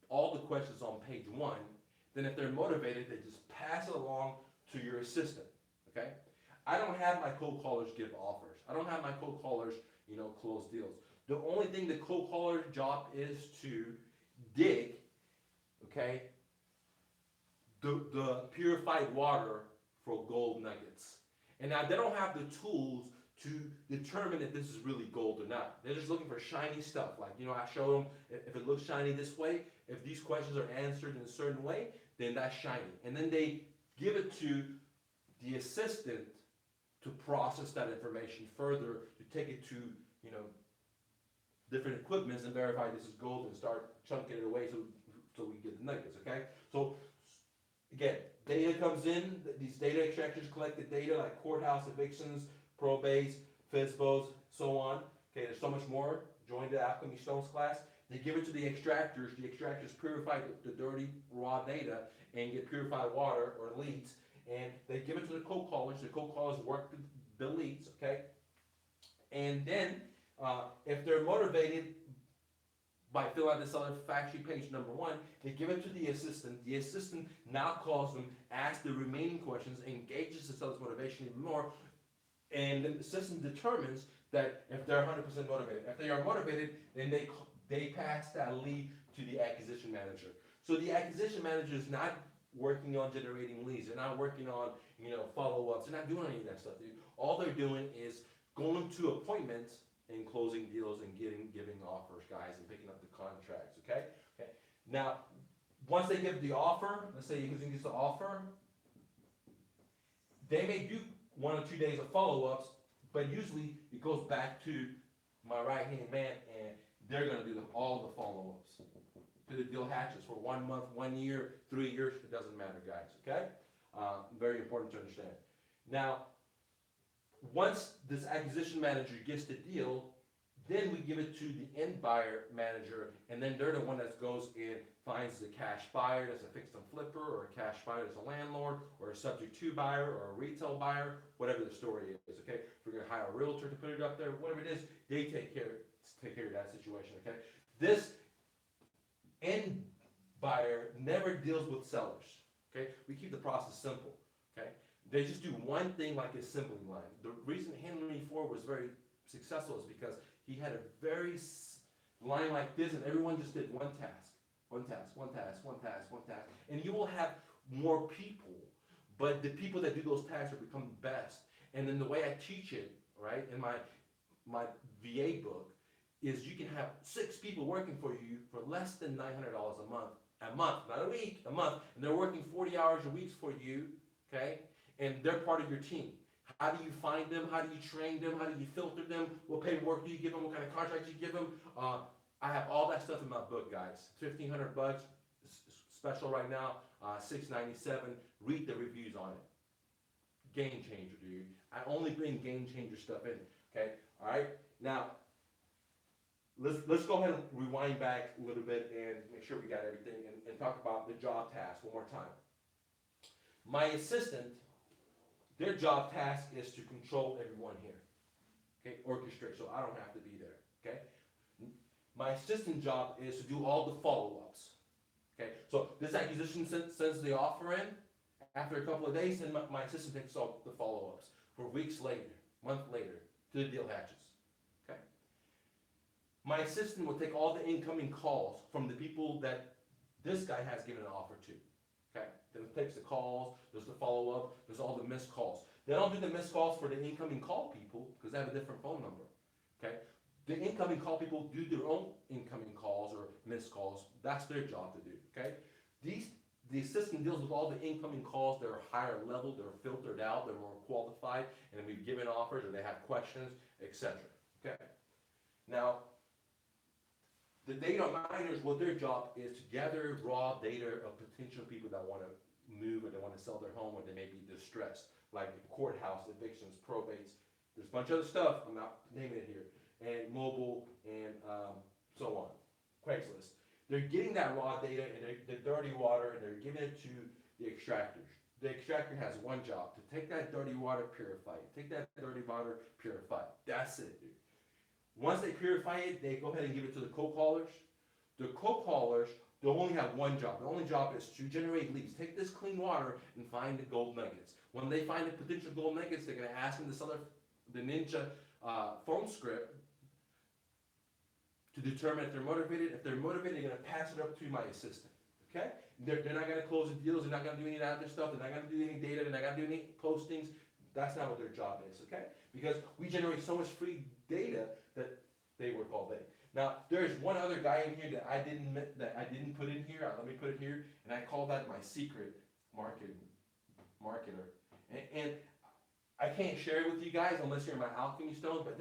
all the questions on page 1. Then if they're motivated, they just pass it along to your assistant, okay? I don't have my cold callers give offers. I don't have my cold callers, close deals. The only thing the cold caller's job is to dig, okay, the purified water for gold nuggets. And now they don't have the tools to determine if this is really gold or not. They're just looking for shiny stuff. Like, I show them if it looks shiny this way, if these questions are answered in a certain way, then that's shiny. And then they give it to the assistant to process that information further, to take it to, different equipments and verify this is gold and start chunking it away so we get the nuggets, okay? So again, data comes in, these data extractors collect the data like courthouse evictions, probates, FSBOs, so on. Okay, there's so much more. Join the Alchemy Stones class. They give it to the extractors purify the dirty raw data and get purified water or leads, and they give it to the cold callers work the leads, okay? And then if they're motivated by filling out the seller fact sheet page number 1, they give it to the assistant. The assistant now calls them, asks the remaining questions, engages the seller's motivation even more, and then the assistant determines that if they're 100% motivated. If they are motivated, then they pass that lead to the acquisition manager. So the acquisition manager is not working on generating leads. They're not working on follow-ups. They're not doing any of that stuff, dude. All they're doing is going to appointments and closing deals and giving offers, guys, and picking up the contracts, okay? Okay. Now, once they give the offer, let's say you're using this offer, they may do 1 or 2 days of follow-ups, but usually it goes back to my right-hand man, and they're going to do all the follow-ups to the deal hatches for 1 month, 1 year, 3 years. It doesn't matter, guys, okay? Very important to understand. Now, once this acquisition manager gets the deal, then we give it to the end buyer manager, and then they're the one that goes and finds the cash buyer that's a fix and flipper, or a cash buyer that's a landlord, or a subject to buyer, or a retail buyer, whatever the story is, okay? If we're gonna hire a realtor to put it up there, whatever it is, they take care of that situation, okay? This end buyer never deals with sellers, okay? We keep the process simple, okay? They just do one thing like assembly line. The reason Henry Ford was very successful is because he had a very line like this, and everyone just did one task, one task, one task, one task, one task. And you will have more people, but the people that do those tasks will become the best. And then the way I teach it, right, in my VA book, is you can have 6 people working for you for less than $900 a month, not a week, a month, and they're working 40 hours a week for you, okay? And they're part of your team. How do you find them? How do you train them? How do you filter them? What paperwork do you give them? What kind of contracts you give them? I have all that stuff in my book, guys. $1,500, special right now, $697. Read the reviews on it. Game changer, dude. I only bring game changer stuff in. Okay, all right. Now, let's go ahead and rewind back a little bit and make sure we got everything and talk about the job task one more time. My assistant, their job task is to control everyone here. Okay, orchestrate, so I don't have to be there. Okay, my assistant job is to do all the follow-ups. Okay, so this acquisition sends the offer in. After a couple of days, then my assistant takes all the follow-ups for weeks later, month later, to the deal hatches. Okay, my assistant will take all the incoming calls from the people that this guy has given an offer to. Okay, then it takes the calls, there's the follow-up, there's all the missed calls. They don't do the missed calls for the incoming call people because they have a different phone number. Okay, the incoming call people do their own incoming calls or missed calls. That's their job to do. Okay, the assistant deals with all the incoming calls that are higher level, they're filtered out, they're more qualified, and then we've given offers or they have questions, etc. Okay. Now, the data miners, what their job is to gather raw data of potential people that want to move or they want to sell their home or they may be distressed, like courthouse, evictions, probates. There's a bunch of other stuff, I'm not naming it here, and mobile and so on, Craigslist. They're getting that raw data and the dirty water and they're giving it to the extractors. The extractor has one job, to take that dirty water, purify it. Take that dirty water, purify it. That's it, dude. Once they purify it, they go ahead and give it to the cold callers. The cold callers, they only have one job. The only job is to generate leads. Take this clean water and find the gold nuggets. When they find the potential gold nuggets, they're going to ask them to sell the Ninja phone script to determine if they're motivated. If they're motivated, they're going to pass it up to my assistant. Okay? They're not going to close the deals. They're not going to do any of that other stuff. They're not going to do any data. They're not going to do any postings. That's not what their job is. Okay? Because we generate so much free data that they work all day. Now, there's one other guy in here that I didn't put in here. Let me put it here, and I call that my secret marketer. And I can't share it with you guys unless you're in my alchemy stones. But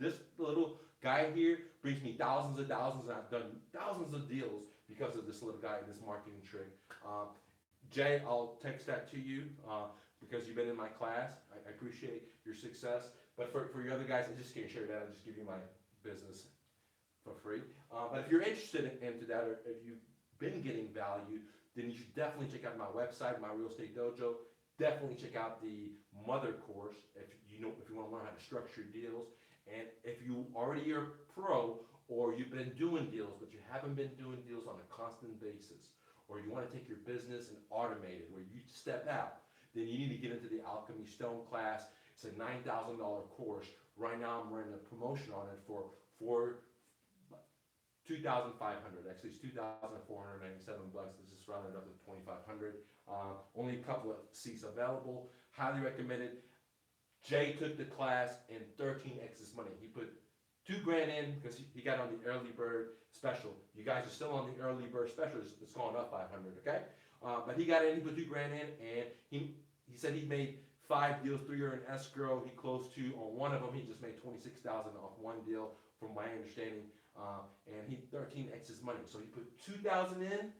this little guy here brings me thousands and thousands, and I've done thousands of deals because of this little guy and this marketing trick. Jay, I'll text that to you because you've been in my class. I appreciate your success. But for your other guys, I just can't share that. I'll just give you my business for free. But if you're interested into that, or if you've been getting value, then you should definitely check out my website, my real estate dojo. Definitely check out the mother course if you want to learn how to structure deals. And if you already are a pro, or you've been doing deals, but you haven't been doing deals on a constant basis, or you want to take your business and automate it, where you step out, then you need to get into the Alchemy Stone class. It's a $9,000 course. Right now I'm running a promotion on it for $2,500. Actually, it's $2,497. This is rounded up to $2,500. Only a couple of seats available. Highly recommended. Jay took the class in 13x's money. He put $2,000 in because he got on the early bird special. You guys are still on the early bird special. It's going up 500. Okay, but he got in. He put $2,000 in, and he said he made 5 deals, 3 are in escrow. He closed 2 on one of them. He just made $26,000 off one deal, from my understanding. And he 13x's money. So he put $2,000 in,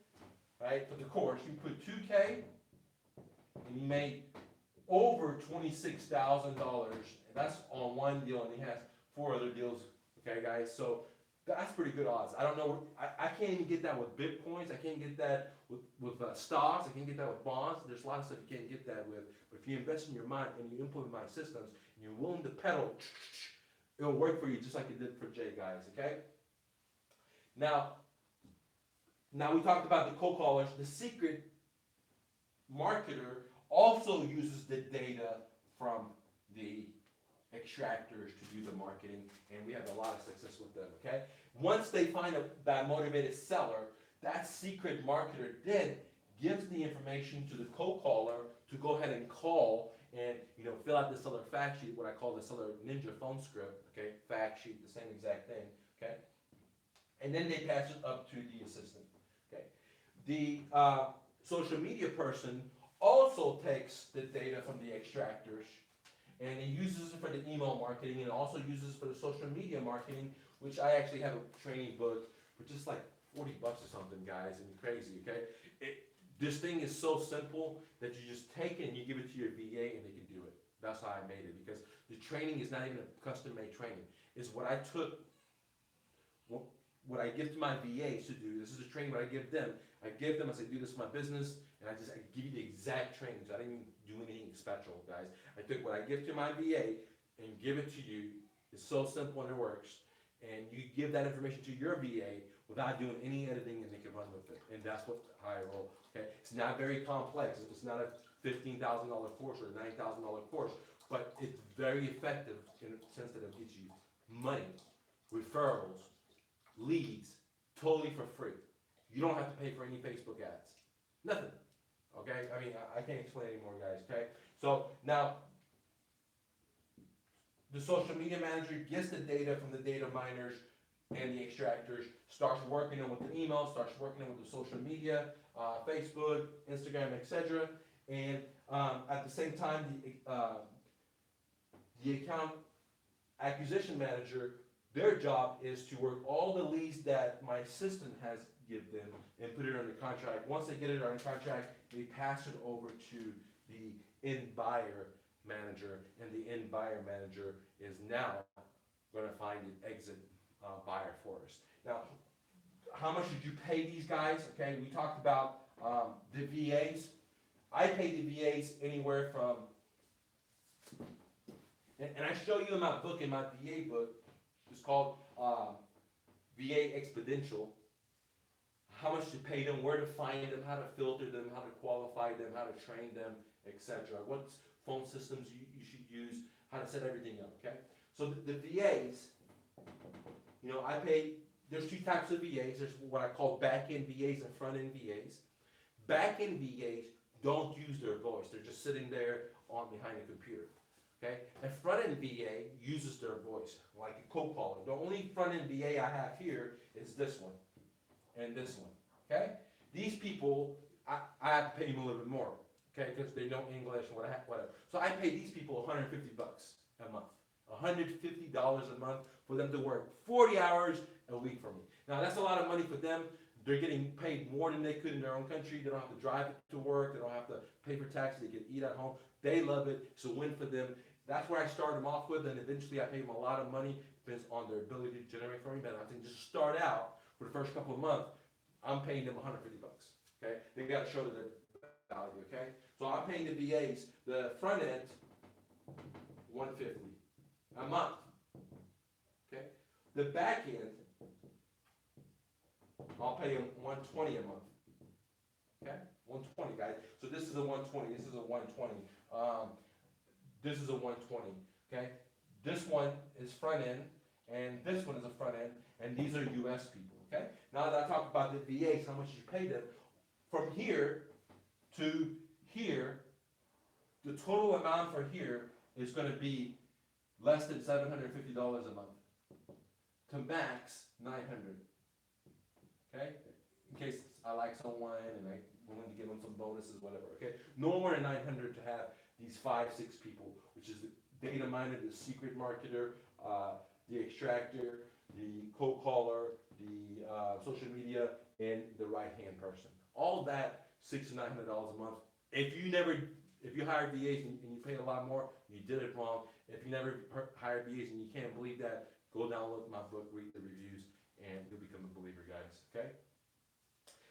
right, for the course. He put $2,000, and he made over $26,000. That's on one deal, and he has 4 other deals. Okay, guys. So that's pretty good odds. I don't know. I can't even get that with Bitcoins. I can't get that with stocks. I can't get that with bonds. There's a lot of stuff you can't get that with. But if you invest in your mind and you implement my systems, and you're willing to pedal, it'll work for you just like it did for Jay, guys. Okay. Now we talked about the cold callers. The secret marketer also uses the data from the extractors to do the marketing, and we have a lot of success with them. Okay, once they find that motivated seller, that secret marketer then gives the information to the cold caller to go ahead and call and fill out the seller fact sheet, what I call the seller ninja phone script. Okay, fact sheet, the same exact thing. okay? And then they pass it up to the assistant, okay? The social media person also takes the data from the extractors and he uses it for the email marketing and also uses it for the social media marketing, which I actually have a training book for just like 40 bucks or something, guys, and crazy, okay? This thing is so simple that you just take it and you give it to your VA and they can do it. That's how I made it, because the training is not even a custom-made training. It's what I took, what I give to my VAs to do. This is a training what I give them. I give them, I say, do this for my business, and I give you the exact training. So I didn't even do anything special, guys. I took what I give to my VA and give it to you. It's so simple and it works. And you give that information to your VA without doing any editing and they can run with it. And that's how I roll. Okay? It's not very complex. It's not a $15,000 course or a $9,000 course, but it's very effective in the sense that it gets you money, referrals, leads, totally for free. You don't have to pay for any Facebook ads. Nothing. Okay? I mean, I can't explain anymore, guys. Okay? So now, the social media manager gets the data from the data miners and the extractors, starts working on with the email, starts working on with the social media, Facebook, Instagram, etc. And at the same time, the account acquisition manager, their job is to work all the leads that my assistant has give them and put it under contract. Once they get it under contract, they pass it over to the end buyer manager, and the end buyer manager is now going to find an exit buyer for us. Now, how much did you pay these guys? Okay, we talked about the VAs. I pay the VAs anywhere from, and I show you in my book, in my VA book, it's called VA Exponential, how much to pay them, where to find them, how to filter them, how to qualify them, how to train them, etc. What phone systems you should use, how to set everything up, okay? So the VAs, you know, I pay, there's two types of VAs. There's what I call back-end VAs and front-end VAs. Back-end VAs don't use their voice. They're just sitting there behind a computer, okay? And front-end VA uses their voice, like a cold caller. The only front-end VA I have here is this one and this one, okay? These people, I have to pay them a little bit more, okay, because they know English and whatever. So I pay these people 150 bucks a month, $150 a month for them to work 40 hours a week for me. Now that's a lot of money for them. They're getting paid more than they could in their own country. They don't have to drive to work. They don't have to pay for taxes. They can eat at home. They love it. It's a win for them. That's where I started them off with, and eventually I pay them a lot of money. Depends on their ability to generate for me. But I think just start out for the first couple of months, I'm paying them 150 bucks. Okay, they got to show their value. Okay, so I'm paying the VAs the front end 150 a month. Okay, the back end I'll pay them 120 a month. Okay, 120, guys. So this is a 120. This is a 120. This is a 120. Okay, this one is front end, and this one is a front end, and these are U.S. people. Okay. Now that I talk about the VAs, how much you pay them, from here to here, the total amount for here is going to be less than $750 a month. To max, $900. Okay? In case I like someone and I willing to give them some bonuses, whatever. Okay? No more than $900 to have these 5-6 people, which is the data miner, the secret marketer, the extractor, the cold caller, the social media, and the right-hand person. All that $600 to $900 a month. If you hire VAs and you pay a lot more, you did it wrong. If you never hire VAs and you can't believe that, go download my book, read the reviews, and you'll become a believer, guys. Okay?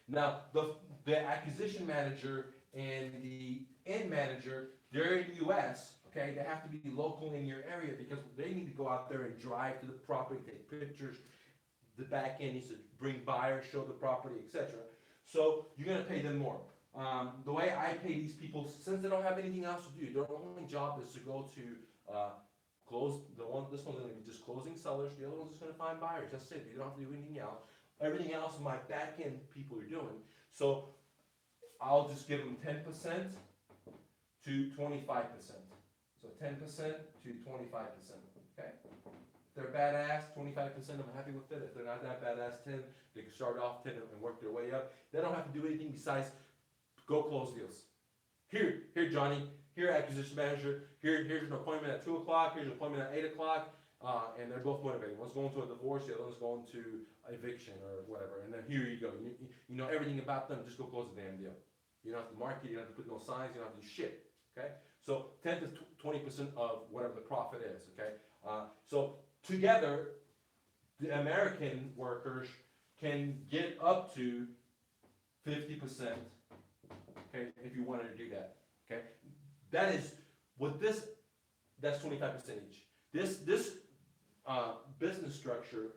Now, the acquisition manager and the end manager, they're in the U.S., okay? They have to be local in your area because they need to go out there and drive to the property, take pictures. The back end needs to bring buyers, show the property, etc. So you're going to pay them more. The way I pay these people, since they don't have anything else to do, their only job is to go to close. This one's going to be just closing sellers. The other one's just going to find buyers. That's it. You don't have to do anything else. Everything else my back end people are doing. So I'll just give them 10% to 25%. So 10% to 25%. Okay. they're badass, 25% of them are happy with it. If they're not that badass, 10, they can start off 10 and work their way up. They don't have to do anything besides go close deals. Here, Johnny, here, acquisition manager, here's an appointment at 2 o'clock, here's an appointment at 8 o'clock, and they're both motivated. One's going to a divorce, the other one's going to eviction or whatever, and then here you go. You know everything about them, just go close the damn deal. You don't have to market, you don't have to put no signs, you don't have to do shit, okay? So 10 to 20% of whatever the profit is, okay? So together, the American workers can get up to 50%, okay, if you wanted to do that, okay? That is, with this, that's 25% each. This business structure,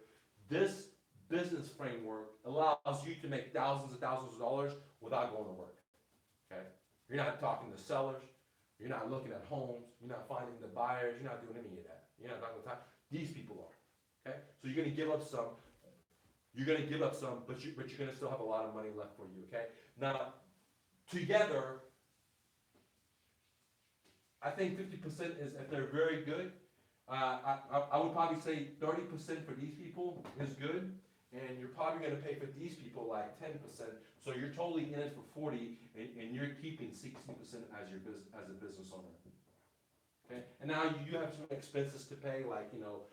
this business framework allows you to make thousands and thousands of dollars without going to work, okay? You're not talking to sellers, you're not looking at homes, you're not finding the buyers, you're not doing any of that. You're not talking to time. These people are, okay? So you're gonna give up some, but you're gonna still have a lot of money left for you, okay? Now, together, I think 50% is, if they're very good, I would probably say 30% for these people is good, and you're probably gonna pay for these people like 10%, so you're totally in it for 40, and you're keeping 60% as a business owner. Okay, and now you have some expenses to pay, like, your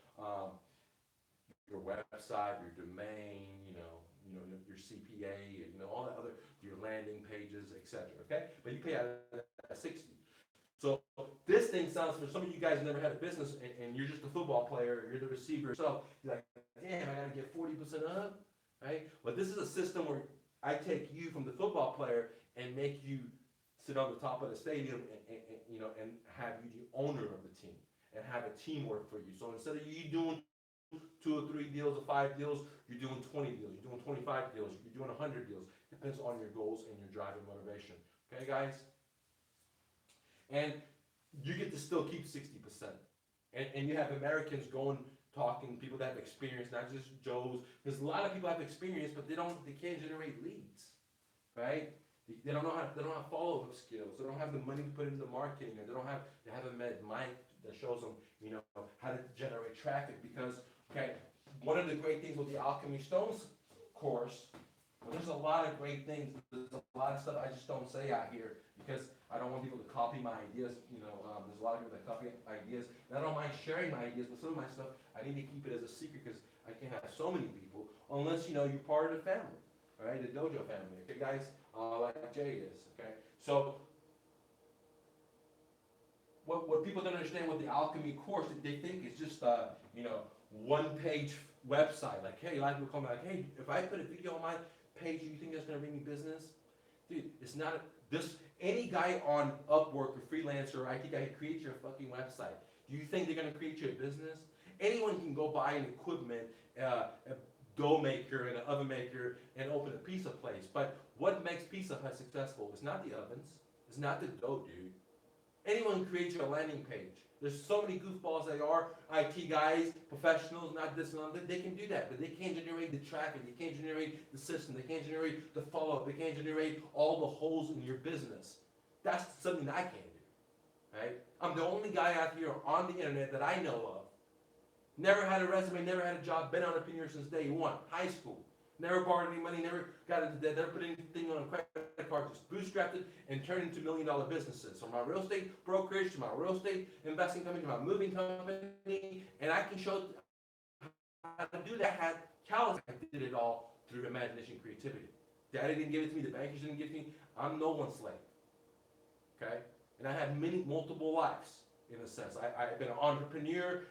website, your domain, your CPA, and all that other, your landing pages, etc. Okay, but you pay out at 60. So this thing sounds, for some of you guys who never had a business and you're just a football player, you're the receiver yourself, you're like, damn, I gotta get 40% up, right? But this is a system where I take you from the football player and make you sit on the top of the stadium and have you the owner of the team and have a teamwork for you. So instead of you doing 2 or 3 deals or 5 deals, you're doing 20 deals, you're doing 25 deals, you're doing 100 deals. Depends on your goals and your drive and motivation. Okay, guys? And you get to still keep 60%. And you have Americans going, talking, people that have experience, not just Joes. Because a lot of people have experience, but they can't generate leads, right? They don't know how follow-up skills. They don't have the money to put into marketing, and they haven't met Mike that shows them, how to generate traffic. Because, okay, one of the great things with the Alchemy Stones course, there's a lot of great things. There's a lot of stuff I just don't say out here because I don't want people to copy my ideas. There's a lot of people that copy ideas, and I don't mind sharing my ideas, but some of my stuff I need to keep it as a secret because I can't have so many people unless you're part of the family, all right, the dojo family. Okay, guys, like Jay is. Okay, so what people don't understand with the Alchemy course, they think it's just one-page website. Like, hey, a lot of people call me like, hey, if I put a video on my page, you think that's gonna bring me business? Dude, it's not any guy on Upwork or freelancer or IT guy who creates your fucking website, do you think they're gonna create you a business? Anyone can go buy an equipment, a dough maker and an oven maker and open a pizza place. But what makes Pizza Hut successful? It's not the ovens, it's not the dough, dude. Anyone can create you a landing page. There's so many goofballs that are IT guys, professionals, not this and that. They can do that, but they can't generate the traffic. They can't generate the system. They can't generate the follow-up. They can't generate all the holes in your business. That's something that I can't do, right? I'm the only guy out here on the internet that I know of. Never had a resume, never had a job, been an entrepreneur since day one, high school. Never borrowed any money, never got into debt, never put anything on a credit card, just bootstrapped it and turned into $1 million businesses. So my real estate brokerage, to my real estate investing company, to my moving company, and I can show how to do that. I did it all through imagination, creativity. Daddy didn't give it to me, the bankers didn't give it to me. I'm no one's slave, okay? And I had multiple lives. In a sense, I've been an entrepreneur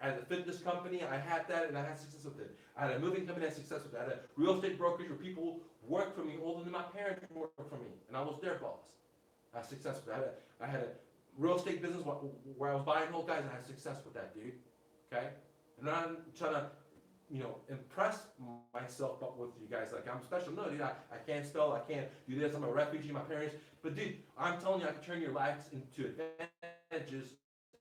as a fitness company. I had that, and I had success with it. I had a moving company, I had success with that. I had a real estate brokerage where people worked for me older than my parents worked for me, and I was their boss. I had success with that. I had a real estate business where I was buying whole guys, and I had success with that, dude. Okay, and I'm trying to, impress myself with you guys like I'm special. No, dude, I can't spell, I can't do this. I'm a refugee, my parents. But dude, I'm telling you, I can turn your lives into advantages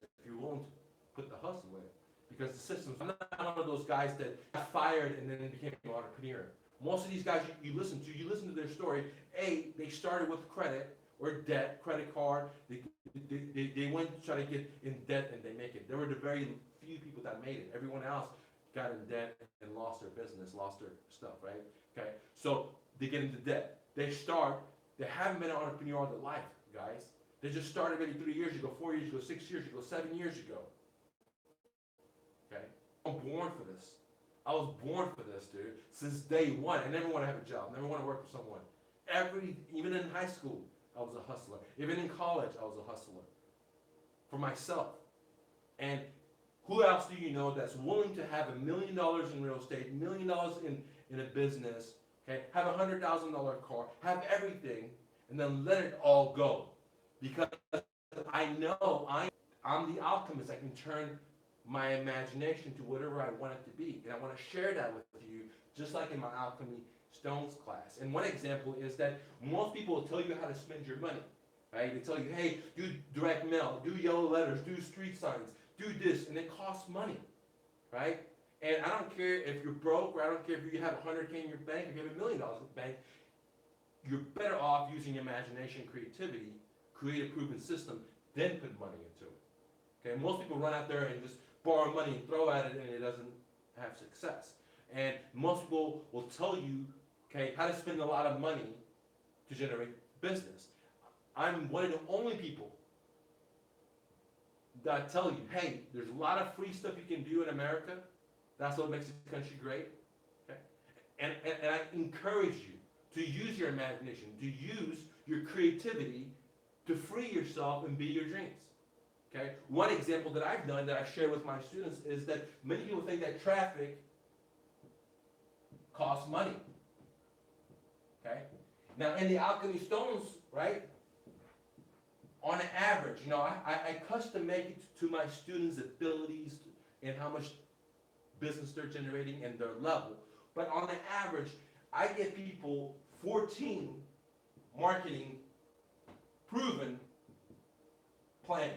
if you're willing to put the hustle in it. Because the systems, I'm not one of those guys that got fired and then became an entrepreneur. Most of these guys you listen to their story. They started with credit or debt, credit card. They went to try to get in debt and they make it. There were the very few people that made it. Everyone else got in debt and lost their business, lost their stuff, right? Okay, so they get into debt. They haven't been an entrepreneur all their life, guys. They just started maybe 3 years ago, 4 years ago, 6 years ago, 7 years ago. Okay, I'm born for this. I was born for this, dude. Since day one, I never want to have a job, never want to work for someone. Even in high school, I was a hustler. Even in college, I was a hustler for myself. And who else do you know that's willing to have $1 million in real estate, $1 million in a business, okay, have a $100,000 car, have everything, and then let it all go? Because I know I'm the alchemist. I can turn my imagination to whatever I want it to be. And I want to share that with you, just like in my Alchemy Stones class. And one example is that most people will tell you how to spend your money. Right? They tell you, hey, do direct mail, do yellow letters, do street signs, do this, and it costs money. Right? And I don't care if you're broke, or I don't care if you have $100K in your bank, or you have $1 million in the bank, you're better off using imagination and creativity, create a proven system, then put money into it. Okay? Most people run out there and just borrow money and throw at it, and it doesn't have success. And most people will tell you, okay, how to spend a lot of money to generate business. I'm one of the only people that tell you, hey, there's a lot of free stuff you can do in America. That's what makes this country great. Okay? And I encourage you to use your imagination, to use your creativity to free yourself and be your dreams. Okay? One example that I've done that I share with my students is that many people think that traffic costs money. Okay? Now, in the Alchemy Stones, right, on an average, I custom make it to my students' abilities and how much business they're generating and their level. But on an average, I give people 14 marketing proven plan.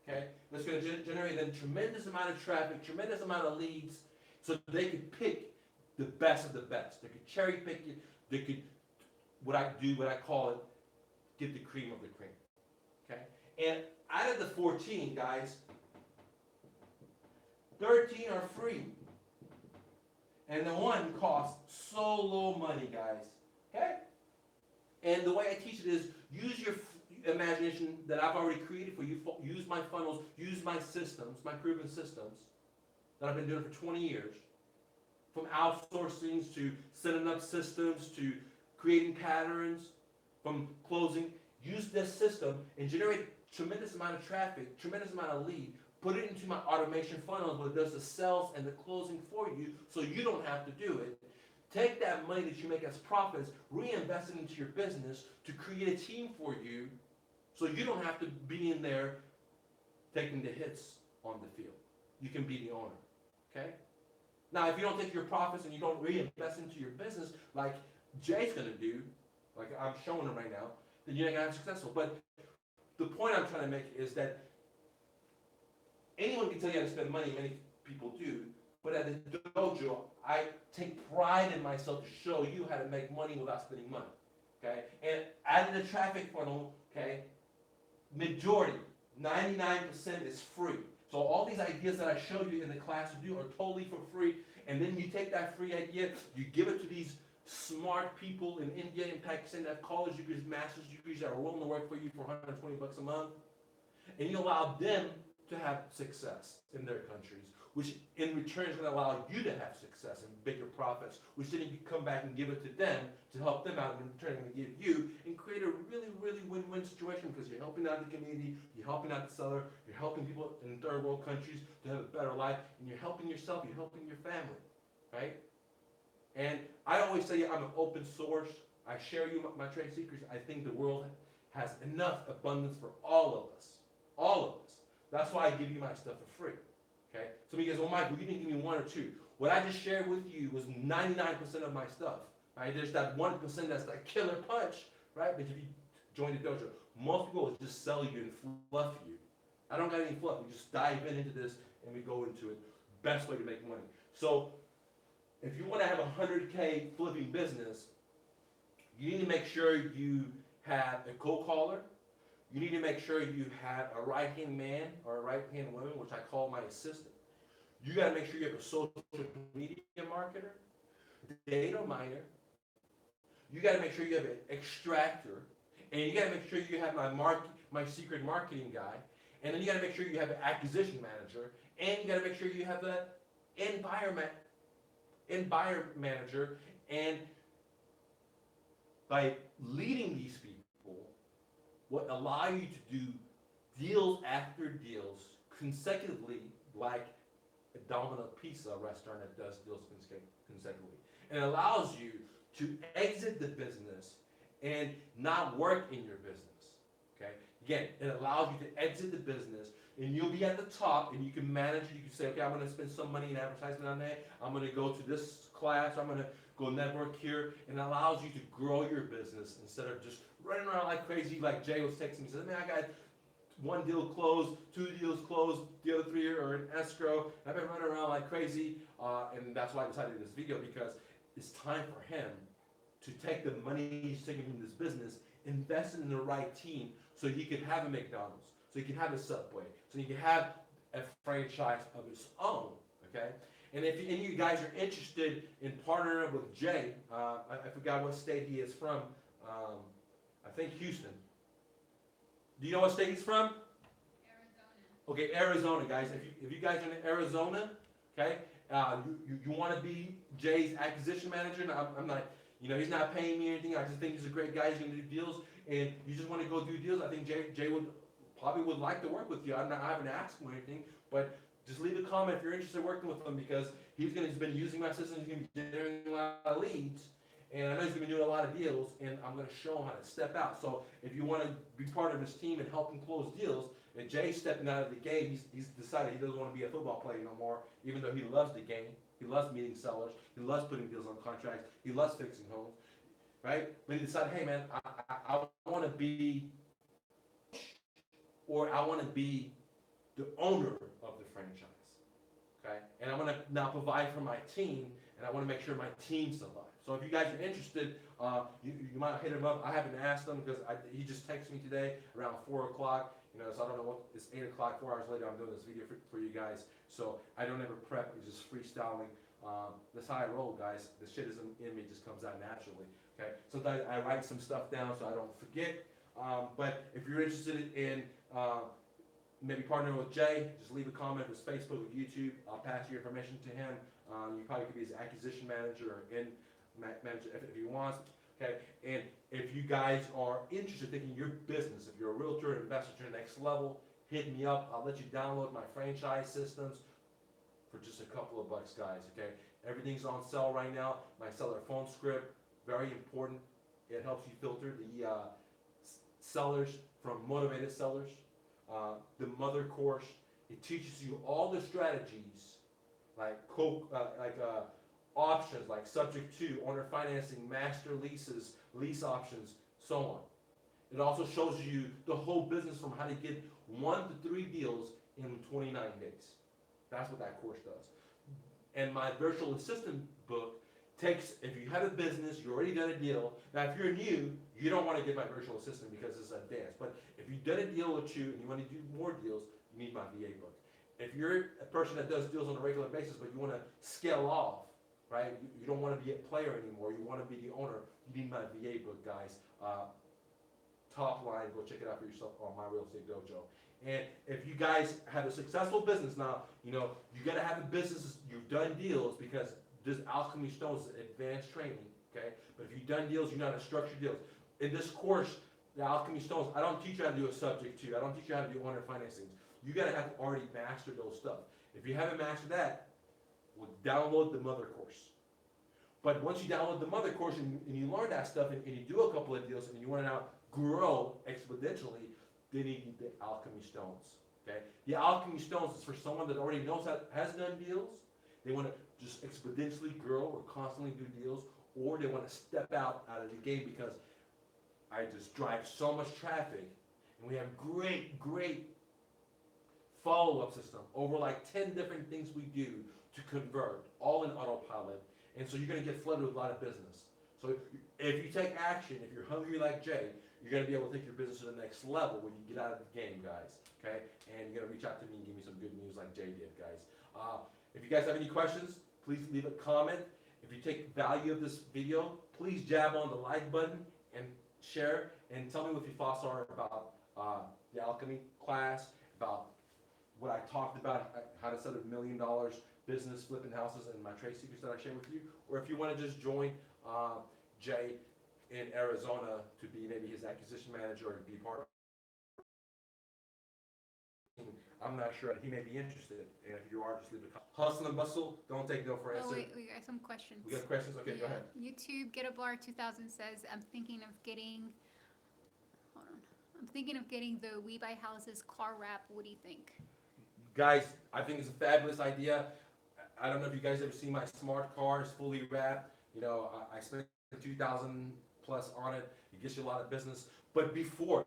Okay? That's going to generate them tremendous amount of traffic, tremendous amount of leads, so they could pick the best of the best. They could cherry pick it. They could, what I call it, get the cream of the cream. Okay? And out of the 14, guys, 13 are free. And the one costs so low money, guys. Okay? And the way I teach it is use your imagination that I've already created for you. Use my funnels, use my systems, my proven systems that I've been doing for 20 years. From outsourcing to setting up systems to creating patterns, from closing. Use this system and generate tremendous amount of traffic, tremendous amount of lead. Put it into my automation funnels where it does the sales and the closing for you so you don't have to do it. Take that money that you make as profits, reinvest it into your business to create a team for you so you don't have to be in there taking the hits on the field. You can be the owner. Okay? Now, if you don't take your profits and you don't reinvest into your business like Jay's going to do, like I'm showing him right now, then you're not going to have successful. But the point I'm trying to make is that anyone can tell you how to spend money, many people do, but at the dojo, I take pride in myself to show you how to make money without spending money. Okay? And out of the traffic funnel, okay, majority, 99% is free. So all these ideas that I showed you in the class to do are totally for free, and then you take that free idea, you give it to these smart people in India and Pakistan that have college degrees, master's degrees that are willing to work for you for $120 a month, and you allow them to have success in their countries, which in return is going to allow you to have success and bigger profits, which then you can come back and give it to them to help them out, and in return going to give you, and create a really, really win-win situation because you're helping out the community, you're helping out the seller, you're helping people in third world countries to have a better life, and you're helping yourself, you're helping your family, right? And I always say I'm an open source. I share you my trade secrets. I think the world has enough abundance for all of us. All of us. That's why I give you my stuff for free. Okay? Some of you guys, well, Michael, you didn't give me one or two. What I just shared with you was 99% of my stuff. Right? There's that 1% that's that killer punch, right? But if you join the dojo, most people will just sell you and fluff you. I don't got any fluff. We just dive into this and we go into it. Best way to make money. So if you want to have a 100K flipping business, you need to make sure you have a cold caller. You need to make sure you have a right-hand man or a right-hand woman, which I call my assistant. You got to make sure you have a social media marketer, data miner. You got to make sure you have an extractor, and you got to make sure you have my secret marketing guy, and then you got to make sure you have an acquisition manager, and you got to make sure you have an buyer manager. And by leading these people, what allow you to do deals after deals consecutively, like a Domino Pizza restaurant that does deals consecutively. And it allows you to exit the business and not work in your business. Okay? Again, it allows you to exit the business and you'll be at the top and you can manage it. You can say, okay, I'm going to spend some money in advertisement on that. I'm going to go to this class. I'm going to go network here. And it allows you to grow your business instead of just running around like crazy. Like Jay was texting me, he said, man, I got one deal closed, two deals closed, the other three are in escrow. I've been running around like crazy, and that's why I decided to do this video, because it's time for him to take the money he's taking from this business, invest it in the right team, so he can have a McDonald's, so he can have a Subway, so he can have a franchise of his own. Okay. And if any of you guys are interested in partnering with Jay, I forgot what state he is from. I think Houston. Do you know what state he's from? Arizona. Okay, Arizona, guys. If you guys are in Arizona, okay, you want to be Jay's acquisition manager. And I'm not, he's not paying me anything. I just think he's a great guy. He's going to do deals, and you just want to go do deals. I think Jay would like to work with you. I haven't asked him anything, but just leave a comment if you're interested in working with him, because he's been using my system. He's going to be generating a lot of leads. And I know he's going to be doing a lot of deals, and I'm going to show him how to step out. So if you want to be part of his team and help him close deals, and Jay's stepping out of the game, he's decided he doesn't want to be a football player no more, even though he loves the game. He loves meeting sellers. He loves putting deals on contracts. He loves fixing homes, right? But he decided, hey, man, I want to be, or I want to be the owner of the franchise, okay? And I want to now provide for my team, and I want to make sure my team survives. So if you guys are interested, you might hit him up. I haven't asked him because he just texted me today around 4 o'clock. So I don't know what, it's 8 o'clock, 4 hours later, I'm doing this video for you guys. So I don't ever prep, it's just freestyling. That's how I roll, guys. The shit isn't in me, it just comes out naturally. Okay. Sometimes I write some stuff down so I don't forget. But if you're interested in maybe partnering with Jay, just leave a comment. It's Facebook or YouTube. I'll pass your information to him. You probably could be his acquisition manager or manager if he wants. Okay, and if you guys are interested in taking your business, if you're a realtor or investor to the next level, hit me up. I'll let you download my franchise systems for just a couple of bucks, guys. Okay, everything's on sale right now. My seller phone script, very important. It helps you filter the sellers from motivated sellers. The mother course, it teaches you all the strategies, like options, like subject to, owner financing, master leases, lease options, so on. It also shows you the whole business from how to get 1 to 3 deals in 29 days. That's what that course does. And my virtual assistant book takes, if you have a business, you already done a deal. Now, if you're new, you don't want to get my virtual assistant because it's advanced. But if you've done a deal or two and you want to do more deals, you need my VA book. If you're a person that does deals on a regular basis, but you want to scale off, right? You don't want to be a player anymore. You want to be the owner. You need my VA book, guys. Top line, go check it out for yourself on My Real Estate Dojo. And if you guys have a successful business now, you got to have a business. You've done deals, because this Alchemy Stones is advanced training, okay? But if you've done deals, you know how to structure deals. In this course, the Alchemy Stones, I don't teach you how to do a subject to. I don't teach you how to do owner financing. You got to have already mastered those stuff. If you haven't mastered that, well, download the mother course. But once you download the mother course and you learn that stuff and you do a couple of deals and you want to now grow exponentially, then you need the Alchemy Stones. Okay? The Alchemy Stones is for someone that already knows has done deals. They want to just exponentially grow or constantly do deals, or they want to step out of the game, because I just drive so much traffic, and we have great follow-up system over like 10 different things we do to convert, all in autopilot. And so you're going to get flooded with a lot of business. So if you take action, if you're hungry like Jay, you're going to be able to take your business to the next level when you get out of the game, guys. Okay? And you're going to reach out to me and give me some good news like Jay did, guys. If you guys have any questions, please leave a comment. If you take value of this video, please jab on the like button and share, and tell me what your thoughts are about the alchemy class, about what I talked about, how to set $1 million business flipping houses, and my trade secrets that I share with you. Or if you want to just join Jay in Arizona to be maybe his acquisition manager or to be part of it, I'm not sure. He may be interested, and if you are, just leave a comment. Hustle and bustle, don't take no for answer. Oh wait, we got some questions. We got questions? Okay, Yeah. go ahead. YouTube Get a Bar 2000 says, I'm thinking of getting the We Buy Houses car wrap. What do you think? Guys, I think it's a fabulous idea. I don't know if you guys ever seen my smart car. It's fully wrapped. You know, I spent 2,000 plus on it. It gets you a lot of business. But before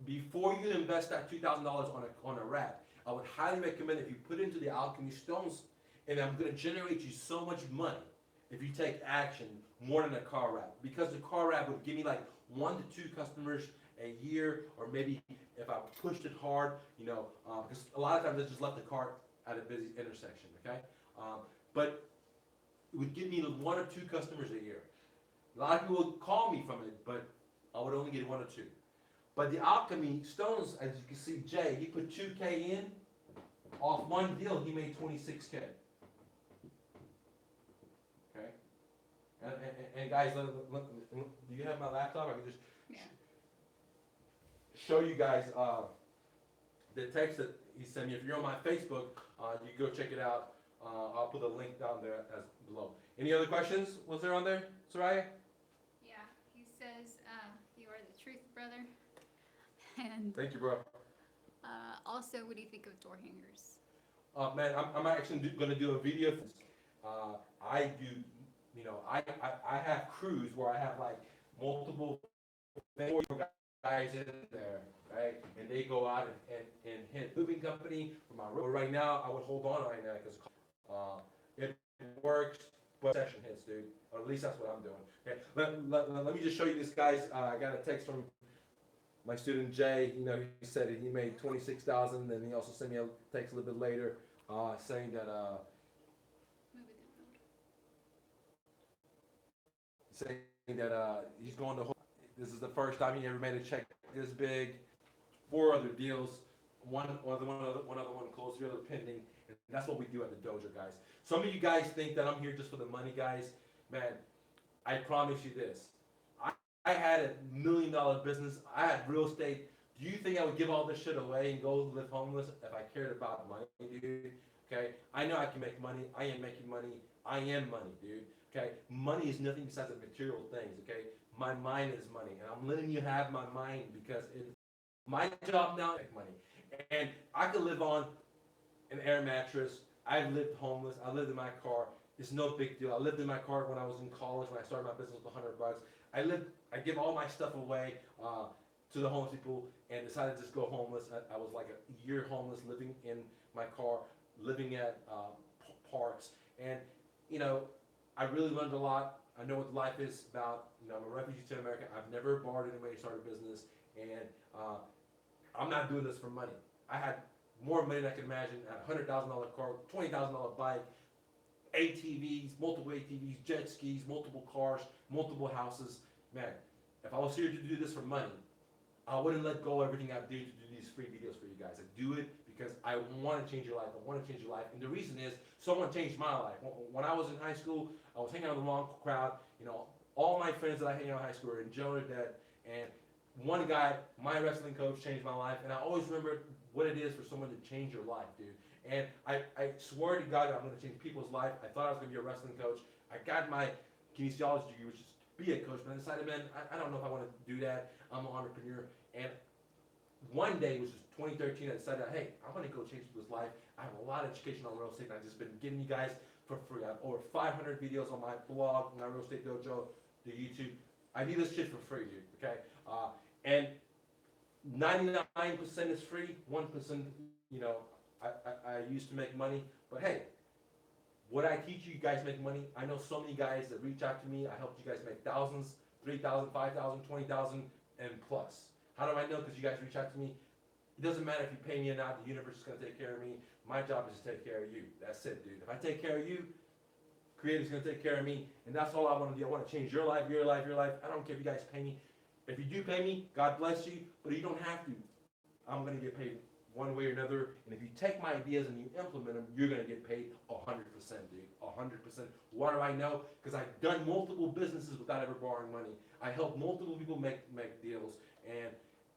you invest that $2,000 on a wrap, I would highly recommend if you put it into the alchemy stones, and I'm going to generate you so much money if you take action more than a car wrap, because the car wrap would give me like 1 to 2 customers a year, or maybe if I pushed it hard, you know, because a lot of times I just left the cart at a busy intersection, okay? But it would give me 1 or 2 customers a year. A lot of people would call me from it, but I would only get 1 or 2. But the alchemy stones, as you can see, Jay, he put 2K in. Off one deal, he made 26K. Okay? And guys, do you have my laptop? I can just show you guys the text that he sent me. If you're on my Facebook, you can go check it out. I'll put a link down there as below. Any other questions? Was there on there, Soraya? Yeah, he says, you are the truth, brother. And Thank you, bro. also, what do you think of door hangers? Man, I'm actually going to do a video. I do, you know, I have crews where I have like multiple guys in there, right? And they go out and hit moving company for my road. Right now, I would hold on right now because it works, but session hits, dude. Or at least that's what I'm doing. Okay, let me just show you this, guys. I got a text from my student Jay. You know, he said he made 26,000, and he also sent me a text a little bit later saying that he's going to. This is the first time he ever made a check this big. 4 other deals, one other one closed, 3 other pending, and that's what we do at the dojo, guys. Some of you guys think that I'm here just for the money, guys. Man, I promise you this. I had a $1 million business. I had real estate. Do you think I would give all this shit away and go live homeless if I cared about money, dude? Okay, I know I can make money. I am making money. I am money, dude. Okay, money is nothing besides the material things. Okay, my mind is money, and I'm letting you have my mind because it's my job now to make money. And I could live on an air mattress. I've lived homeless. I lived in my car. It's no big deal. I lived in my car when I was in college, when I started my business with $100. I give all my stuff away to the homeless people and decided to just go homeless. I was like a year homeless, living in my car, living at parks. And, you know, I really learned a lot. I know what life is about. You know, I'm a refugee to America. I've never borrowed anybody to start a business. And I'm not doing this for money. I had more money than I could imagine. I had a $100,000 car, $20,000 bike, ATVs, multiple ATVs, jet skis, multiple cars, multiple houses. Man, if I was here to do this for money, I wouldn't let go of everything I do to do these free videos for you guys. I do it because I want to change your life. I want to change your life. And the reason is, someone changed my life. When I was in high school, I was hanging out with the wrong crowd. You know, all my friends that I hang out in high school are in GenerationThe, and one guy, my wrestling coach, changed my life. And I always remember what it is for someone to change your life, dude. And I swear to God I'm going to change people's life. I thought I was going to be a wrestling coach. I got my kinesiology degree, which is to be a coach, but I decided, man, I don't know if I want to do that. I'm an entrepreneur. And one day, which was 2013, I decided, hey, I want to go change people's life. I have a lot of education on real estate, and I've just been giving you guys for free. I have over 500 videos on my blog, my real estate dojo, the YouTube. I do this shit for free, dude, okay? And 99% is free, 1%, you know, I used to make money. But hey, what I teach you guys make money. I know so many guys that reach out to me. I helped you guys make thousands, 3,000, 5,000, 20,000, and plus. How do I know? Because you guys reach out to me. It doesn't matter if you pay me or not. The universe is going to take care of me. My job is to take care of you. That's it, dude. If I take care of you, Creator's going to take care of me. And that's all I want to do. I want to change your life, your life, your life. I don't care if you guys pay me. If you do pay me, God bless you. But you don't have to. I'm going to get paid one way or another. And if you take my ideas and you implement them, you're going to get paid 100%, dude. 100%. Why do I know? Because I've done multiple businesses without ever borrowing money. I help multiple people make deals. And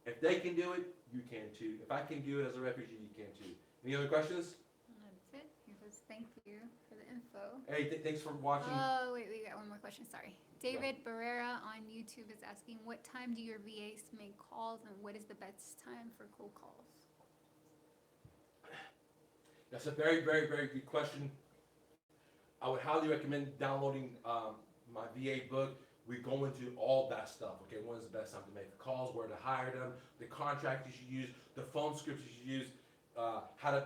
if they can do it, you can too. If I can do it as a refugee, you can too. Any other questions? That's it. He goes, thank you for the info. Hey, thanks for watching. Oh, wait, we got one more question. Sorry. David Barrera on YouTube is asking, what time do your VAs make calls and what is the best time for cold calls? That's a very, very, very good question. I would highly recommend downloading my VA book. We go into all that stuff. Okay, when is the best time to make the calls, where to hire them, the contract you should use, the phone scripts you should use, how to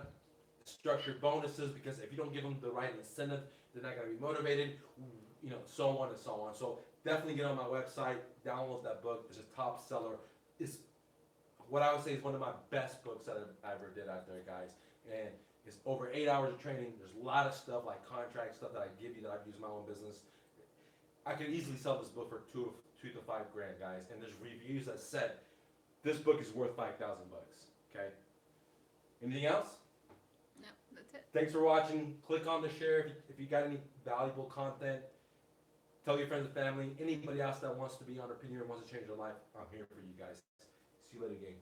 structure bonuses, because if you don't give them the right incentive, they're not going to be motivated, you know, so on and so on. So definitely get on my website, download that book. It's a top seller. It's what I would say is one of my best books that I ever did out there, guys. And it's over 8 hours of training. There's a lot of stuff like contract stuff that I give you that I've used in my own business. I could easily sell this book for two to $5 grand, guys. And there's reviews that said this book is worth $5,000. Okay. Anything else? No, that's it. Thanks for watching. Click on the share if you got any valuable content. Tell your friends and family. Anybody else that wants to be an entrepreneur and wants to change their life, I'm here for you guys. See you later, gang.